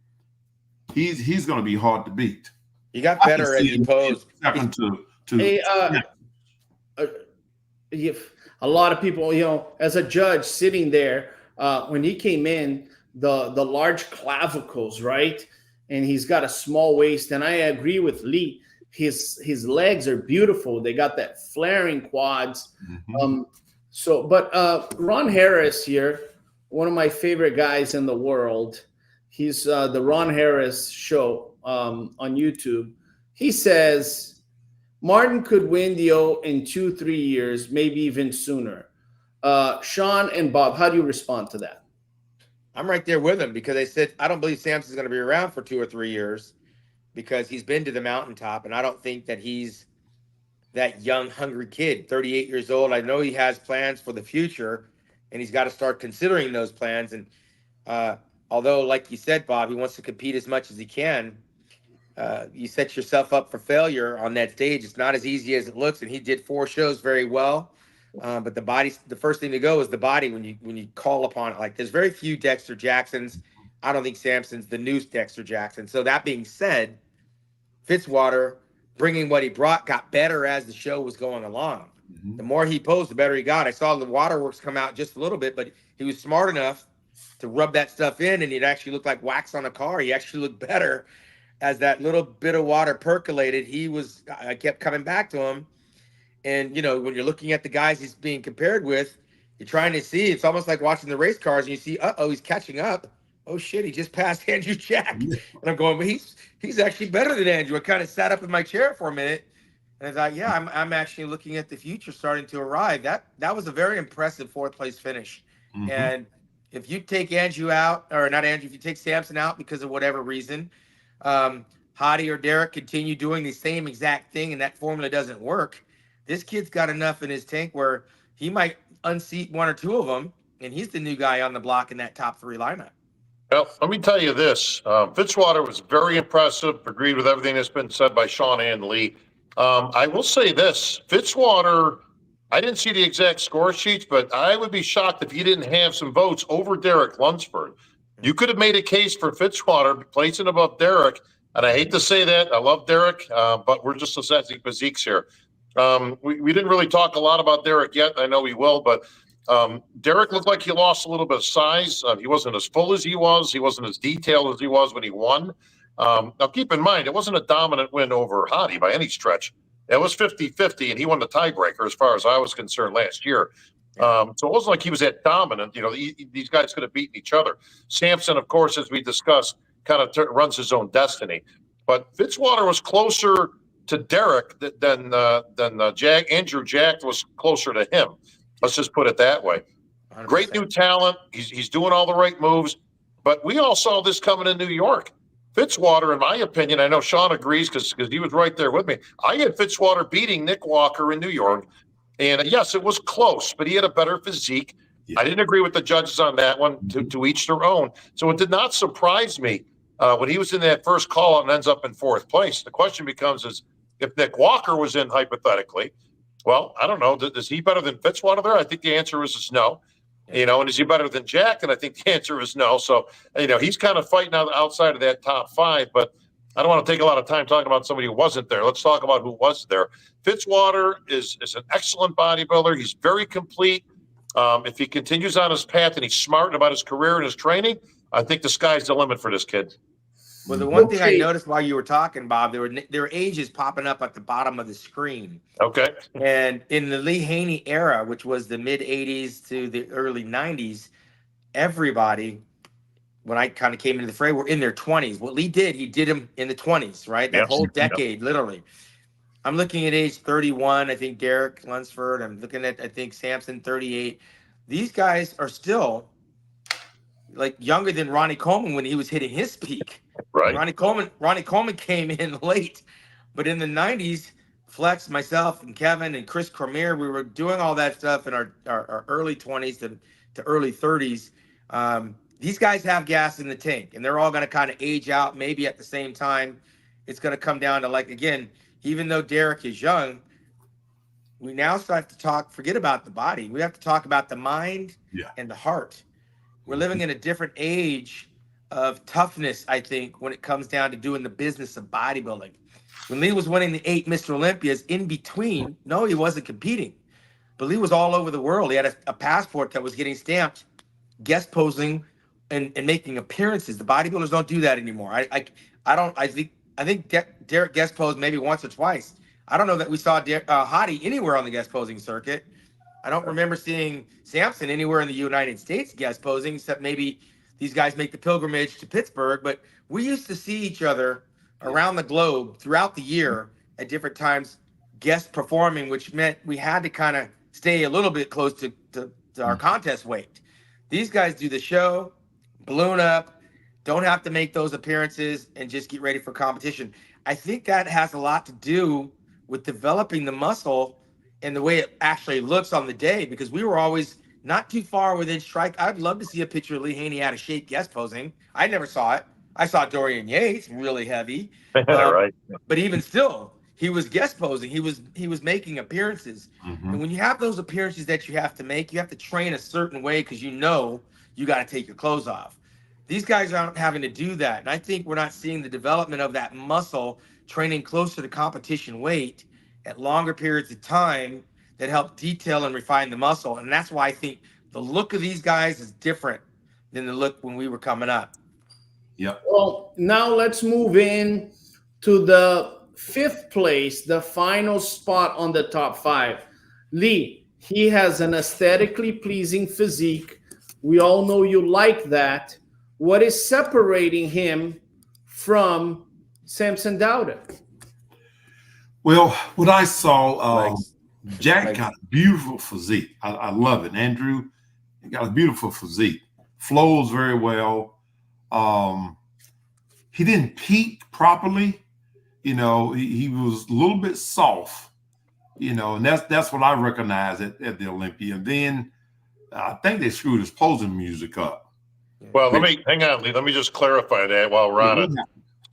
he's going to be hard to beat. He got better as he posed. A lot of people, as a judge sitting there, when he came in, the large clavicles, right? And he's got a small waist. And I agree with Lee. His legs are beautiful. They got that flaring quads. Mm-hmm. Ron Harris here, one of my favorite guys in the world. He's the Ron Harris show on YouTube. He says Martin could win the O in 2-3 years, maybe even sooner. Sean and Bob, how do you respond to that? I'm right there with him because they said I don't believe Samson's going to be around for 2 or 3 years because he's been to the mountaintop, and I don't think that he's that young, hungry kid, 38 years old. I know he has plans for the future, and he's got to start considering those plans. And although, like you said, Bob, he wants to compete as much as he can, you set yourself up for failure on that stage. It's not as easy as it looks. And he did 4 shows very well. But the first thing to go is the body when you call upon it. Like there's very few Dexter Jacksons. I don't think Samson's the new Dexter Jackson. So that being said, Fitzwater, bringing what he brought, got better as the show was going along. The more he posed, the better he got. I saw the waterworks come out just a little bit, but he was smart enough to rub that stuff in, and it actually looked like wax on a car. He actually looked better as that little bit of water percolated. I kept coming back to him. And, you know, when you're looking at the guys he's being compared with, you're trying to see, it's almost like watching the race cars, and you see, uh-oh, he's catching up. Oh, shit, he just passed Andrew Jack. And I'm going, but he's actually better than Andrew. I kind of sat up in my chair for a minute, and I thought, yeah, I'm actually looking at the future starting to arrive. That was a very impressive 4th-place finish. And if you take Andrew out, or not Andrew, if you take Samson out because of whatever reason, Hadi or Derek continue doing the same exact thing and that formula doesn't work, this kid's got enough in his tank where he might unseat 1 or 2 of them, and he's the new guy on the block in that top 3 lineup. Well, let me tell you this. Fitzwater was very impressive, agreed with everything that's been said by Sean and Lee. I will say this. Fitzwater, I didn't see the exact score sheets, but I would be shocked if he didn't have some votes over Derek Lunsford. You could have made a case for Fitzwater placing above Derek, and I hate to say that. I love Derek, but we're just assessing physiques here. We didn't really talk a lot about Derek yet. I know we will, but Derek looked like he lost a little bit of size. He wasn't as full as he was. He wasn't as detailed as he was when he won. Now, keep in mind, it wasn't a dominant win over Hadi by any stretch. It was 50-50, and he won the tiebreaker as far as I was concerned last year. So it wasn't like he was that dominant. You know, these guys could have beaten each other. Samson, of course, as we discussed, kind of runs his own destiny. But Fitzwater was closer to Derek than Jack. Andrew Jack was closer to him. Let's just put it that way. 100%. Great new talent. He's doing all the right moves. But we all saw this coming in New York. Fitzwater, in my opinion, I know Sean agrees because he was right there with me. I had Fitzwater beating Nick Walker in New York. And yes, it was close, but he had a better physique. Yeah. I didn't agree with the judges on that one, to each their own. So it did not surprise me when he was in that first call and ends up in 4th place. The question becomes is if Nick Walker was in hypothetically, well, I don't know. Is he better than Fitzwater there? I think the answer is no. You know, and is he better than Jack? And I think the answer is no. So, you know, he's kind of fighting outside of that top 5, but I don't want to take a lot of time talking about somebody who wasn't there. Let's talk about who was there. Fitzwater is an excellent bodybuilder. He's very complete. If he continues on his path and he's smart about his career and his training, I think the sky's the limit for this kid. Well, the one thing I noticed while you were talking, Bob, there were ages popping up at the bottom of the screen. Okay. And in the Lee Haney era, which was the mid 80s to the early 90s, everybody, when I kind of came into the fray, were in their 20s. What Lee did, he did them in the 20s, right? That whole decade, literally. I'm looking at age 31, I think Derek Lunsford. I'm looking at, I think, Samson, 38. These guys are still like younger than Ronnie Coleman when he was hitting his peak. Right. Ronnie Coleman came in late, but in the 90s, Flex, myself, and Kevin, and Chris Cormier, we were doing all that stuff in our early 20s to early 30s. These guys have gas in the tank, and they're all going to kind of age out maybe at the same time. It's going to come down to, like, again, even though Derek is young, we now start to forget about the body. We have to talk about the mind and the heart. We're living in a different age of toughness, I think, when it comes down to doing the business of bodybuilding. When Lee was winning the 8 Mr. Olympias, in between, no, he wasn't competing, but Lee was all over the world. He had a passport that was getting stamped, guest posing and making appearances. The bodybuilders don't do that anymore. I think Derek guest posed maybe once or twice. I don't know that we saw Hadi anywhere on the guest posing circuit. I don't remember seeing Samson anywhere in the United States guest posing, except maybe these guys make the pilgrimage to Pittsburgh. But we used to see each other around the globe throughout the year at different times guest performing, which meant we had to kind of stay a little bit close to our contest weight. These guys do the show, balloon up, don't have to make those appearances, and just get ready for competition. I think that has a lot to do with developing the muscle and the way it actually looks on the day, because we were always not too far within strike. I'd love to see a picture of Lee Haney out of shape guest posing. I never saw it. I saw Dorian Yates really heavy, Right. but even still, he was guest posing. He was making appearances, and when you have those appearances that you have to make, you have to train a certain way because you know you got to take your clothes off. These guys aren't having to do that, and I think we're not seeing the development of that muscle training closer to competition weight at longer periods of time that help detail and refine the muscle, and that's why I think the look of these guys is different than the look when we were coming up. Yep. Well, now let's move in to the 5th place, the final spot on the top 5. Lee, he has an aesthetically pleasing physique. We all know you like that. What is separating him from Samson Dauda? Well, what I saw, Legs. Jack Legs. got a beautiful physique. I love it. Andrew, he got a beautiful physique. Flows very well. He didn't peak properly. You know, he was a little bit soft, you know, and that's what I recognize at the Olympia. And then I think they screwed his closing music up. Well, hang on, Lee. Let me just clarify that while we're on it.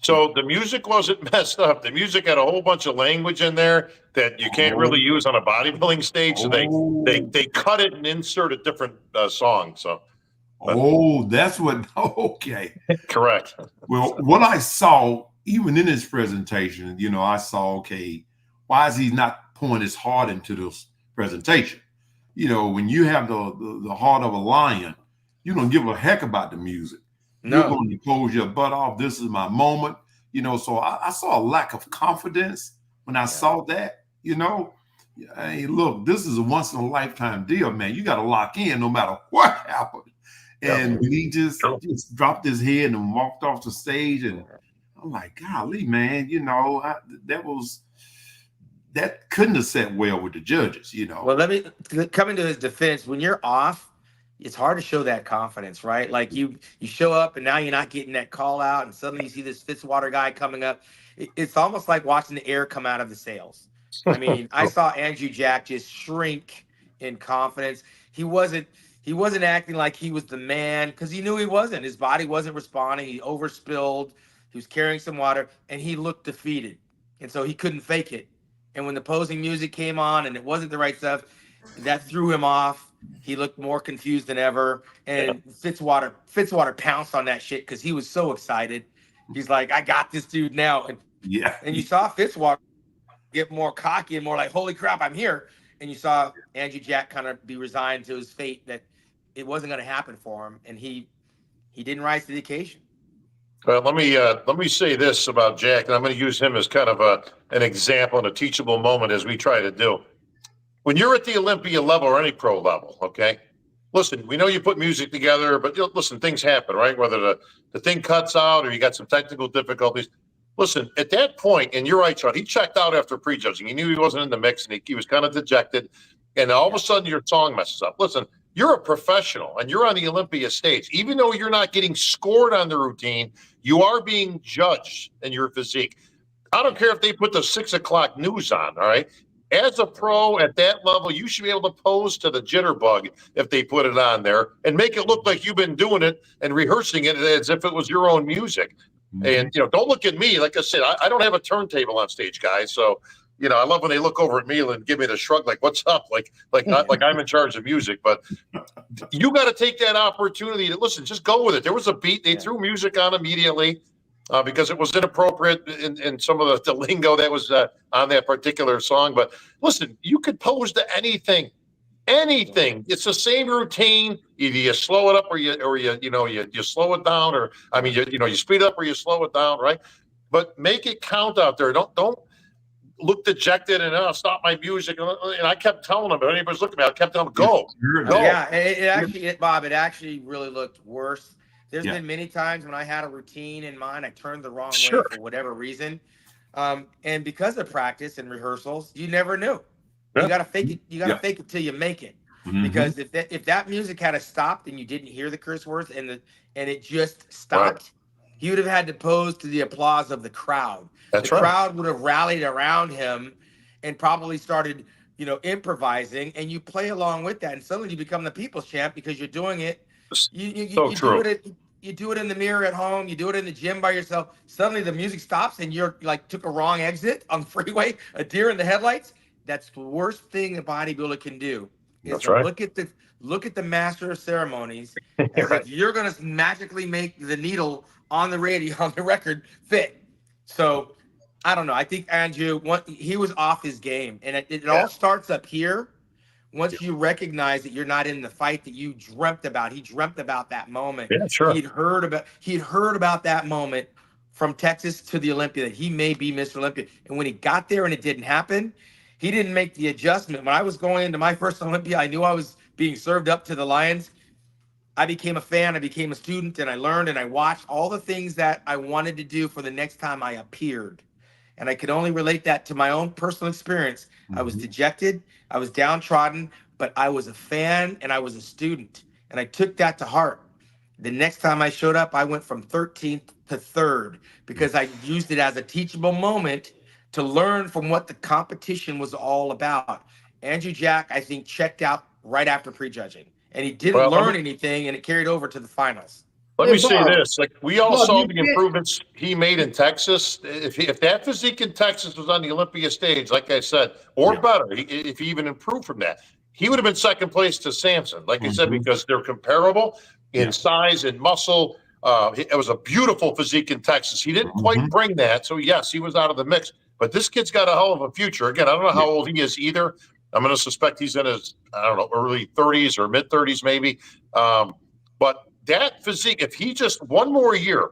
So the music wasn't messed up. The music had a whole bunch of language in there that you can't really use on a bodybuilding stage. So they cut it and inserted different songs. So. That's what. Okay. Correct. Well, what I saw, even in his presentation, you know, I saw, okay, why is he not pouring his heart into this presentation? You know, when you have the heart of a lion, you don't give a heck about the music. No. You're going to close your butt off. This is my moment. You know, so I saw a lack of confidence when I saw that, you know. Hey, look, this is a once in a lifetime deal, man. You got to lock in no matter what happens. And he just dropped his head and walked off the stage. And I'm like, golly, man, you know, that couldn't have set well with the judges, you know. Well, let me come into his defense. When you're off, it's hard to show that confidence, right? Like you show up and now you're not getting that call out, and suddenly you see this Fitzwater guy coming up. It's almost like watching the air come out of the sails. I mean, I saw Andrew Jack just shrink in confidence. He wasn't acting like he was the man because he knew he wasn't. His body wasn't responding. He overspilled. He was carrying some water, and he looked defeated. And so he couldn't fake it. And when the posing music came on and it wasn't the right stuff, that threw him off. He looked more confused than ever. And Fitzwater pounced on that shit because he was so excited. He's like, I got this dude now. And you saw Fitzwater get more cocky and more like, holy crap, I'm here. And you saw Andrew Jack kind of be resigned to his fate that it wasn't going to happen for him, and he didn't rise to the occasion. Well, let me say this about Jack, and I'm going to use him as kind of an example and a teachable moment as we try to do. When you're at the Olympia level or any pro level, okay, listen, we know you put music together, but listen, things happen, right? Whether the thing cuts out or you got some technical difficulties. Listen, at that point, and you're right, Sean, he checked out after prejudging. He knew he wasn't in the mix, and he was kind of dejected. And all of a sudden, your song messes up. Listen, you're a professional, and you're on the Olympia stage. Even though you're not getting scored on the routine, you are being judged in your physique. I don't care if they put the 6 o'clock news on, all right? As a pro at that level, you should be able to pose to the jitterbug if they put it on there and make it look like you've been doing it and rehearsing it as if it was your own music. And, you know, don't look at me. Like I said, I don't have a turntable on stage, guys. So, you know, I love when they look over at me and give me the shrug, like, what's up? Like I'm in charge of music. But you got to take that opportunity to listen, just go with it. There was a beat. They threw music on immediately because it was inappropriate in some of the lingo that was on that particular song. But listen, you could pose to anything. Anything. It's the same routine. Either you slow it up or you slow it down, or I mean you speed up or you slow it down, right? But make it count out there. Don't look dejected and stop my music. And I kept telling them, if anybody's looking at me, I kept telling them, go. Yeah, Bob, it actually really looked worse. There's been many times when I had a routine in mind, I turned the wrong way for whatever reason. And because of practice and rehearsals, you never knew. You got to fake it. You got to fake it till you make it. Because if that music had stopped and you didn't hear the curse words and it just stopped, he would have had to pose to the applause of the crowd. The crowd would have rallied around him and probably started, improvising, and you play along with that, and suddenly you become the people's champ because you're doing it. You do it you do it in the mirror at home, you do it in the gym by yourself. Suddenly the music stops and you're like took a wrong exit on the freeway, a deer in the headlights. That's the worst thing a bodybuilder can do. Is That's to right. look at the master of ceremonies as Right. if you're gonna magically make the needle on the radio on the record fit. So I don't know. I think Andrew, he was off his game, and it all starts up here. Once you recognize that you're not in the fight that you dreamt about, he dreamt about that moment. Yeah, sure. He'd heard about that moment from Texas to the Olympia, that he may be Mr. Olympia. And when he got there and it didn't happen, he didn't make the adjustment. When I was going into my first Olympia, I knew I was being served up to the Lions. I became a fan, I became a student, and I learned and I watched all the things that I wanted to do for the next time I appeared. And I could only relate that to my own personal experience. I was dejected, I was downtrodden, but I was a fan and I was a student. And I took that to heart. The next time I showed up, I went from 13th to 3rd because I used it as a teachable moment to learn from what the competition was all about. Andrew Jack, I think, checked out right after prejudging. And he didn't learn anything, and it carried over to the finals. Let me say this: like we all Bob, saw the improvements he made in Texas. If that physique in Texas was on the Olympia stage, like I said, or better, if he even improved from that, he would have been second place to Samson. Like I said, because they're comparable in size and muscle. It was a beautiful physique in Texas. He didn't quite bring that, so yes, he was out of the mix. But this kid's got a hell of a future. Again, I don't know how old he is either. I'm going to suspect he's in his, I don't know, early 30s or mid 30s maybe. But that physique, if he just one more year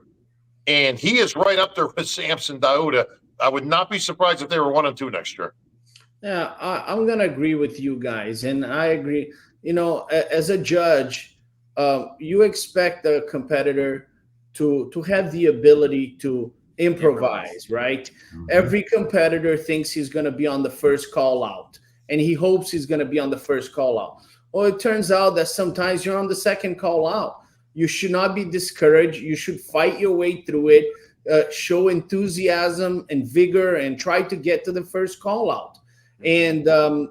and he is right up there with Samson, Dauda, I would not be surprised if they were 1 and 2 next year. Yeah, I'm going to agree with you guys. And I agree, you know, as a judge, you expect the competitor to have the ability to improvise, right? Every competitor thinks he's going to be on the first call out, and he hopes he's going to be on the first call out. Well, it turns out that sometimes you're on the second call out. You should not be discouraged. You should fight your way through it, show enthusiasm and vigor, and try to get to the first call out. And,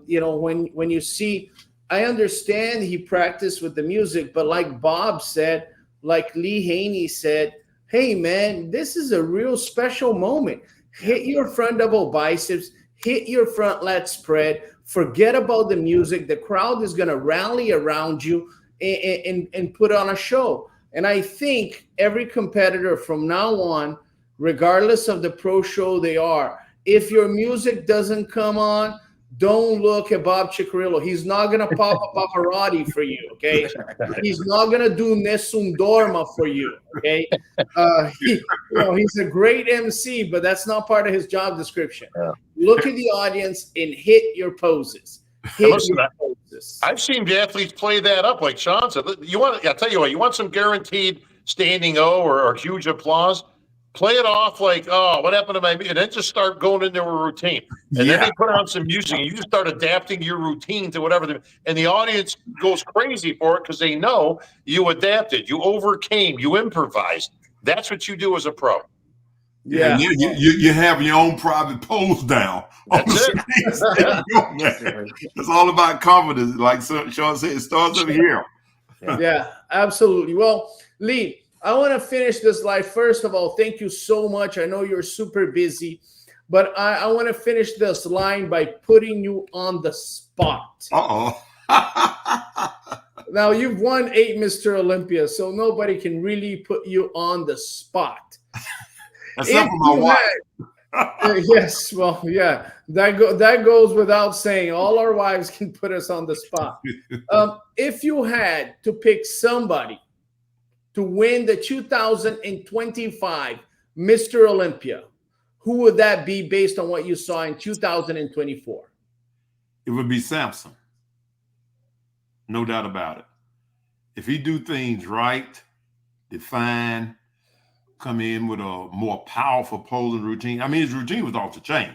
you know, when you see, I understand he practiced with the music, but like Bob said, like Lee Haney said, hey, man, this is a real special moment. Hit your front double biceps, hit your front lat spread, forget about the music. The crowd is going to rally around you and put on a show. And I think every competitor from now on, regardless of the pro show they are, if your music doesn't come on, don't look at Bob Ciccarello. He's not going to pop a Pavarotti for you, okay? He's not going to do Nessun Dorma for you, okay? He's a great MC, but that's not part of his job description. Yeah. Look at the audience and hit your poses. I've seen the athletes play that up, like Sean said. I'll tell you what, you want some guaranteed standing O or huge applause? Play it off like, oh, what happened to my music? And then just start going into a routine. And then they put on some music, and you just start adapting your routine to whatever. And the audience goes crazy for it because they know you adapted, you overcame, you improvised. That's what you do as a pro. Yeah, you have your own private pose down. That's it. It's all about confidence. Like Sean said, it starts up here. Yeah, absolutely. Well, Lee, I want to finish this live. First of all, thank you so much. I know you're super busy, but I want to finish this line by putting you on the spot. Now, you've won 8 Mr. Olympia, so nobody can really put you on the spot. Except for my wife. Yes, well, yeah, that goes without saying. All our wives can put us on the spot. If you had to pick somebody to win the 2025 Mr. Olympia, who would that be based on what you saw in 2024? It would be Samson. No doubt about it. If he do things right, define, come in with a more powerful posing routine. I mean, his routine was off the chain.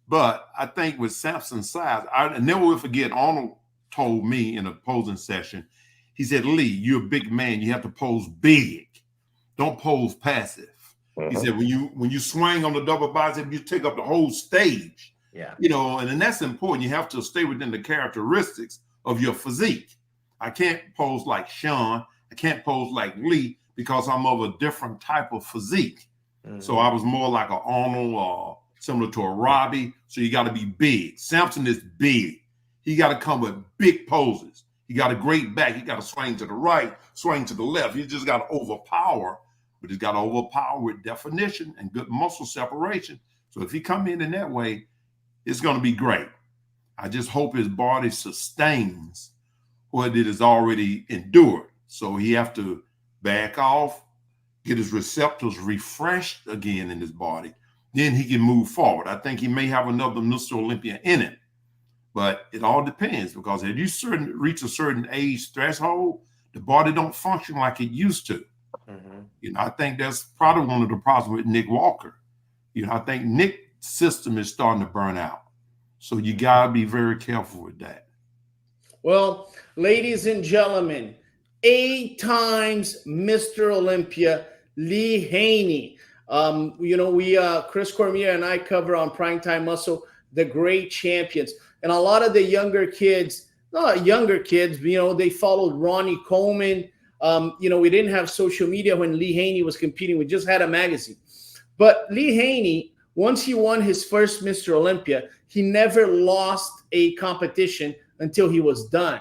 But I think with Samson's size, I never will forget, Arnold told me in a posing session, he said, Lee, you're a big man. You have to pose big. Don't pose passive. He said, when you swing on the double bicep, you take up the whole stage. Yeah. You know, and that's important. You have to stay within the characteristics of your physique. I can't pose like Sean. I can't pose like Lee because I'm of a different type of physique. Mhm. So I was more like an Arnold or similar to a Robbie. So you got to be big. Samson is big. He got to come with big poses. He got a great back. He got to swing to the right, swing to the left. He just got to overpower, but he's got to overpower with definition and good muscle separation. So if he come in that way, it's going to be great. I just hope his body sustains what it has already endured. So he have to back off, get his receptors refreshed again in his body. Then he can move forward. I think he may have another Mr. Olympia in him. But it all depends, because if you reach a certain age threshold, the body don't function like it used to. Mhm. You know, I think that's probably one of the problems with Nick Walker. You know, I think Nick's system is starting to burn out. So you got to be very careful with that. Well, ladies and gentlemen, 8 times Mr. Olympia, Lee Haney. You know, Chris Cormier and I cover on Primetime Muscle the great champions. And a lot of the younger kids, not younger kids, you know, they followed Ronnie Coleman. You know, we didn't have social media when Lee Haney was competing. We just had a magazine. But Lee Haney, once he won his first Mr. Olympia, he never lost a competition until he was done.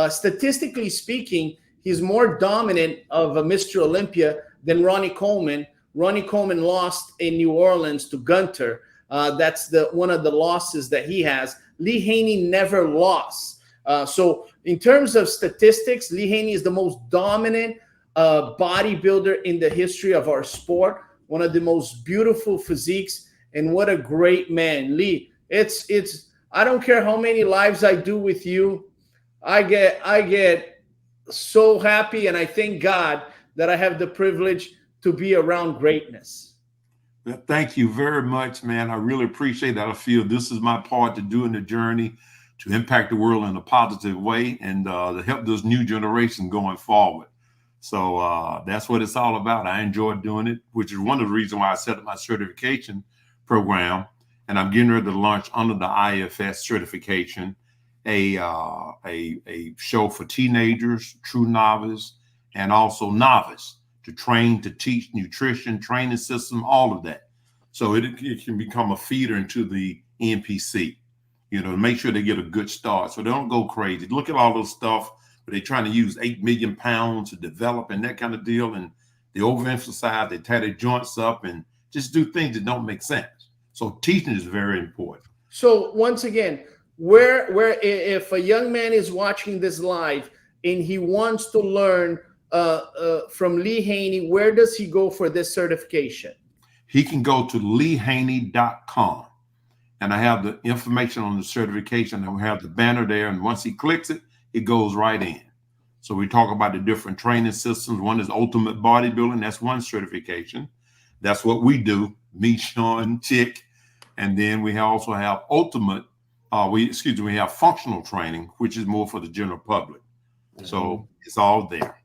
Statistically speaking, he's more dominant of a Mr. Olympia than Ronnie Coleman. Ronnie Coleman lost in New Orleans to Gunter. That's one of the losses that he has. Lee Haney never lost. So in terms of statistics, Lee Haney is the most dominant bodybuilder in the history of our sport. One of the most beautiful physiques, and what a great man. Lee, I don't care how many lives I do with you. I get so happy, and I thank God that I have the privilege to be around greatness. Well, thank you very much, man. I really appreciate that. I feel this is my part to do in the journey to impact the world in a positive way, and to help this new generation going forward. So that's what it's all about. I enjoy doing it, which is one of the reasons why I set up my certification program. And I'm getting ready to launch under the IFS certification a show for teenagers, true novice, and also novice, to train, to teach nutrition, training system, all of that. So it can become a feeder into the NPC, you know, to make sure they get a good start so they don't go crazy. Look at all those stuff where they're trying to use 8 million pounds to develop and that kind of deal. And they overemphasize, they tear their joints up and just do things that don't make sense. So teaching is very important. So once again, where if a young man is watching this live and he wants to learn from Lee Haney, where does he go for this certification? He can go to leehaney.com, and I have the information on the certification, and we have the banner there. And once he clicks it, it goes right in. So we talk about the different training systems. One is Ultimate Bodybuilding. That's one certification. That's what we do, me, Sean, Chick. And then we also have Ultimate, we have functional training, which is more for the general public. So it's all there.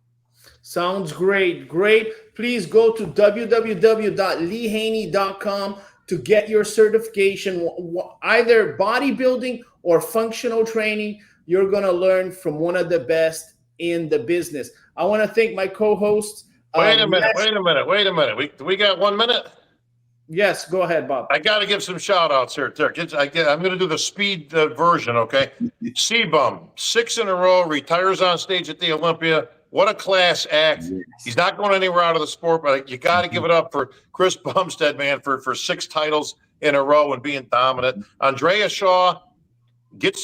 Sounds great. Great. Please go to www.leehaney.com to get your certification, either bodybuilding or functional training. You're going to learn from one of the best in the business. I want to thank my co-hosts. Wait a minute. We got 1 minute. Yes, go ahead, Bob. I got to give some shout outs here. I'm going to do the speed version, okay? C-Bum, 6 in a row, retires on stage at the Olympia. What a class act. Yes. He's not going anywhere out of the sport, but you got to give it up for Chris Bumstead, man, for 6 titles in a row and being dominant. Andrea Shaw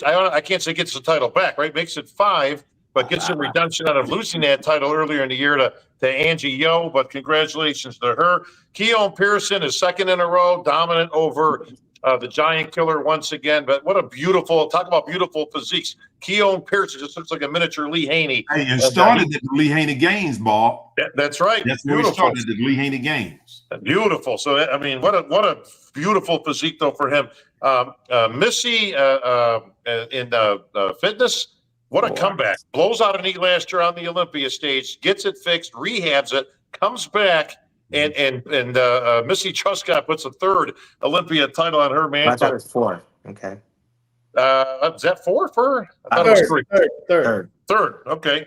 I can't say gets the title back, right? Makes it 5, but gets some redemption out of losing that title earlier in the year to Angie Yo, but congratulations to her. Keone Pearson is 2nd in a row, dominant over the Giant Killer once again. But what a talk about beautiful physiques. Keone Pearson just looks like a miniature Lee Haney. Hey, and started at the Lee Haney Games, Bob. That's right. That's where he started, at the Lee Haney Games. Beautiful. So, I mean, what a beautiful physique, though, for him. Missy in fitness, what a comeback. Blows out a knee last year on the Olympia stage, gets it fixed, rehabs it, comes back, and Missy Truscott puts a 3rd Olympia title on her mantle. I thought it was 4. Okay. Is that 4 for her? I thought it was 3. Third. Okay.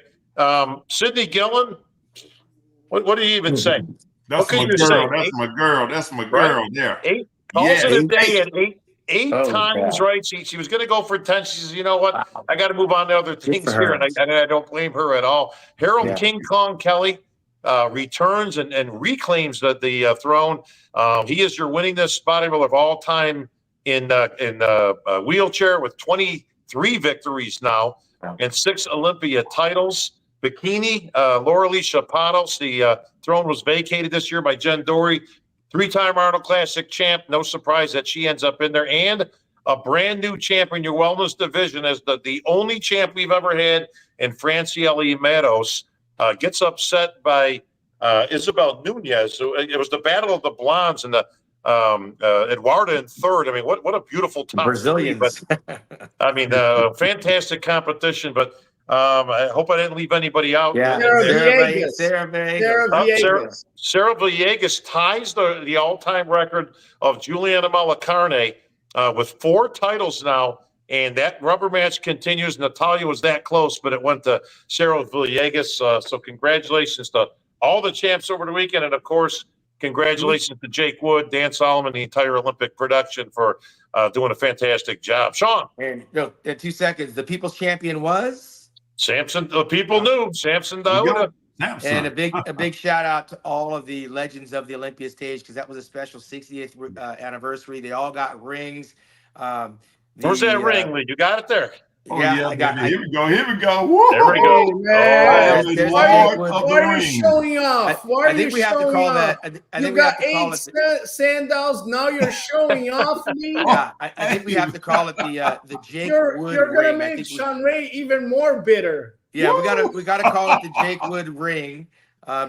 Sydney Gillen, What do you even say? That's What can my you girl. say? That's my girl. That's my Right? girl there. 8 calls in a day and eight Oh, times, wow. right? She was going to go for 10. She says, you know what? Wow. I got to move on to other Good things for here. her. And I don't blame her at all. Harold Yeah. King Kong Kelly returns and reclaims the throne. He is your winningest bodybuilder of all time in wheelchair with 23 victories now and 6 Olympia titles. Bikini, Laura Lee Chapados, the throne was vacated this year by Jen Dory. 3-time Arnold Classic champ. No surprise that she ends up in there. And a brand new champ in your wellness division as the only champ we've ever had in Francielle Meadows. Gets upset by Isabel Nunez. So it was the battle of the blondes and the Eduarda in third. I mean, what a beautiful top Brazilians. three. But I mean, fantastic competition. But I hope I didn't leave anybody out. Yeah, Sarah Villegas. Sarah Villegas ties the all-time record of Juliana Malacarne with 4 titles now, and that rubber match continues. Natalia was that close, but it went to Sarah Villegas. So congratulations to all the champs over the weekend, and of course, congratulations to Jake Wood, Dan Solomon, the entire Olympic production for doing a fantastic job. Sean. And no, in 2 seconds, the people's champion was Samson. The people knew Samson Dauda. And a big shout out to all of the legends of the Olympia stage, because that was a special 60th anniversary. They all got rings. Where's that ring, Lee? You got it there. I got. Here we go. Here we go. Woo! There we go. Why are you showing off? I think we have to call that. You got 8 sandals. Now you're showing off me. Yeah, I think we have to call it the Jake Wood You're gonna ring. make Sean Ray even more bitter. Yeah, we gotta call it the Jake Wood ring.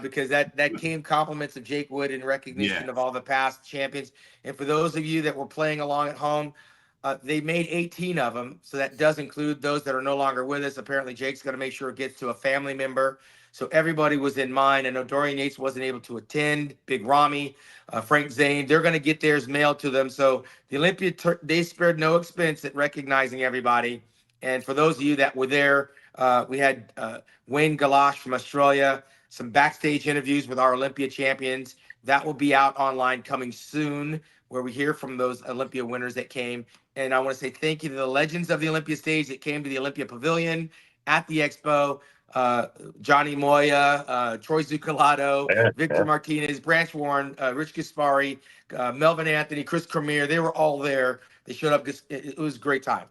Because that came compliments of Jake Wood in recognition of all the past champions. And for those of you that were playing along at home, they made 18 of them. So that does include those that are no longer with us. Apparently, Jake's going to make sure it gets to a family member. So everybody was in mind. I know Dorian Yates wasn't able to attend. Big Ramy, Frank Zane, they're going to get theirs mailed to them. So the Olympia, they spared no expense at recognizing everybody. And for those of you that were there, we had Wayne Galash from Australia, some backstage interviews with our Olympia champions. That will be out online coming soon, where we hear from those Olympia winners that came. And I want to say thank you to the legends of the Olympia stage that came to the Olympia Pavilion at the Expo. Johnny Moya, Troy Zucolato, Victor Martinez, Branch Warren, Rich Gaspari, Melvin Anthony, Chris Cormier. They were all there. They showed up. It was a great time.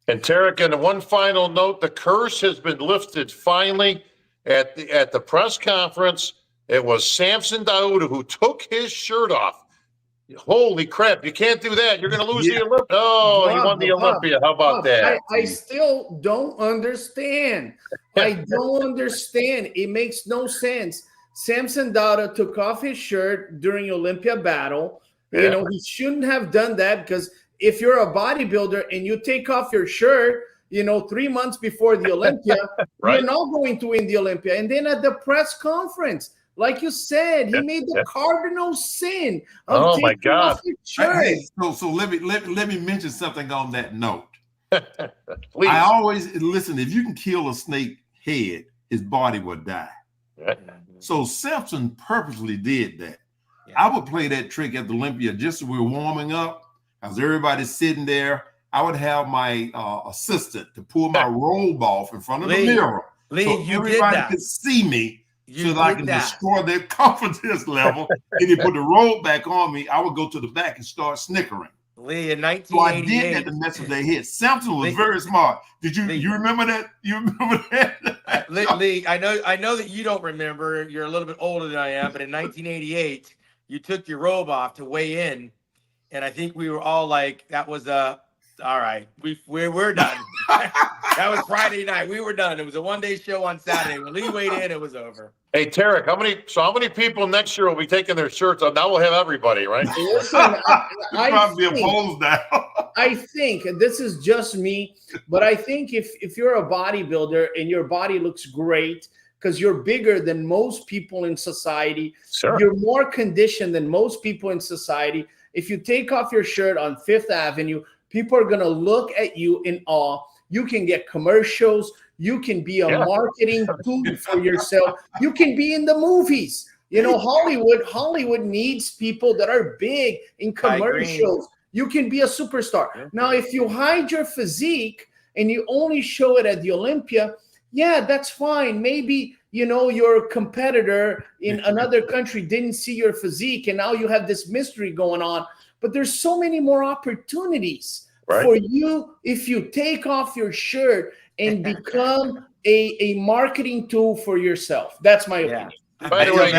And Tarek, and one final note, the curse has been lifted finally at the press conference. It was Samson Dauda who took his shirt off. Holy crap, you can't do that. You're going to lose the Olympia. Oh, he won the Olympia. How about that? I still don't understand. I don't understand. It makes no sense. Samson Dauda took off his shirt during Olympia battle. You know, he shouldn't have done that, because if you're a bodybuilder and you take off your shirt, 3 months before the Olympia, right. You're not going to win the Olympia. And then at the press conference, like you said, he made the cardinal sin of taking off his shirt. So let me mention something on that note. Please. I always listen. If you can kill a snake head, his body will die. So Samson purposely did that. I would play that trick at the Olympia just as we're warming up, as everybody's sitting there. I would have my assistant to pull my robe off in front of the mirror, so everybody could see me. So that I can destroy their confidence level. And they put the robe back on me. I would go to the back and start snickering. Lee, in 1988. So I did that to mess with their head. Samson was very smart. Did you remember that? You remember that? Lee, I know that you don't remember. You're a little bit older than I am. But in 1988, you took your robe off to weigh in, and I think we were all like, "That was all right. We're done." That was Friday night. We were done. It was a one-day show on Saturday. When Lee weighed in, it was over. Hey, Tarek, how many people next year will be taking their shirts off? Now we'll have everybody, right? Listen, I think, and this is just me, but I think if you're a bodybuilder and your body looks great, because you're bigger than most people in society, you're more conditioned than most people in society. If you take off your shirt on Fifth Avenue, people are going to look at you in awe. You can get commercials. You can be a marketing tool for yourself. You can be in the movies. You know, Hollywood needs people that are big in commercials. You can be a superstar. Yeah. Now, if you hide your physique and you only show it at the Olympia, yeah, that's fine. Maybe, you know, your competitor in another country didn't see your physique and now you have this mystery going on. But there's so many more opportunities for you if you take off your shirt and become a marketing tool for yourself. That's my opinion. By the way,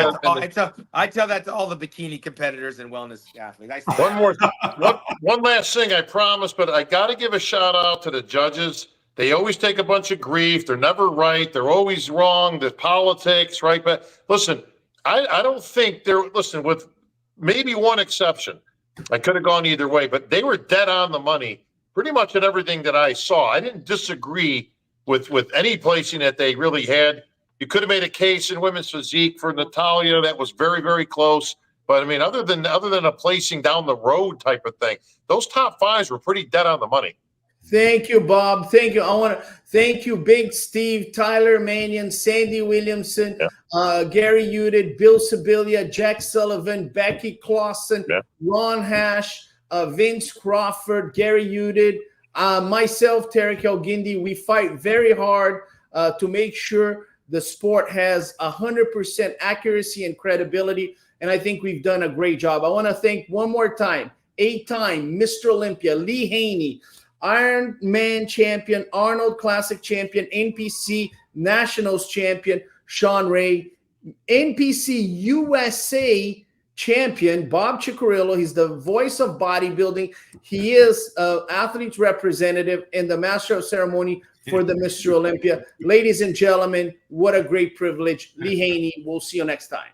I tell that to all the bikini competitors and wellness athletes. One last thing, I promise, but I got to give a shout out to the judges. They always take a bunch of grief. They're never right. They're always wrong. The politics, right? But listen, I don't think with maybe one exception. I could have gone either way, but they were dead on the money pretty much in everything that I saw. I didn't disagree with any placing that they really had. You could have made a case in women's physique for Natalia that was very, very close. But I mean, other than a placing down the road type of thing, those top fives were pretty dead on the money. Thank you, Bob. Thank you. I want to thank you, Big Steve, Tyler Mannion, Sandy Williamson, Gary Udit, Bill Sibilia, Jack Sullivan, Becky Clausen, Ron Hash, Vince Crawford, Gary Udit, myself, Tarek El-Guindi. We fight very hard to make sure the sport has 100% accuracy and credibility, and I think we've done a great job. I want to thank one more time, 8-time Mr. Olympia, Lee Haney, Ironman champion, Arnold Classic champion, NPC Nationals champion, Sean Ray, NPC USA champion, Bob Cicherillo. He's the voice of bodybuilding. He is an athlete's representative and the master of ceremony for the Mr. Olympia. Ladies and gentlemen, what a great privilege. Lee Haney, we'll see you next time.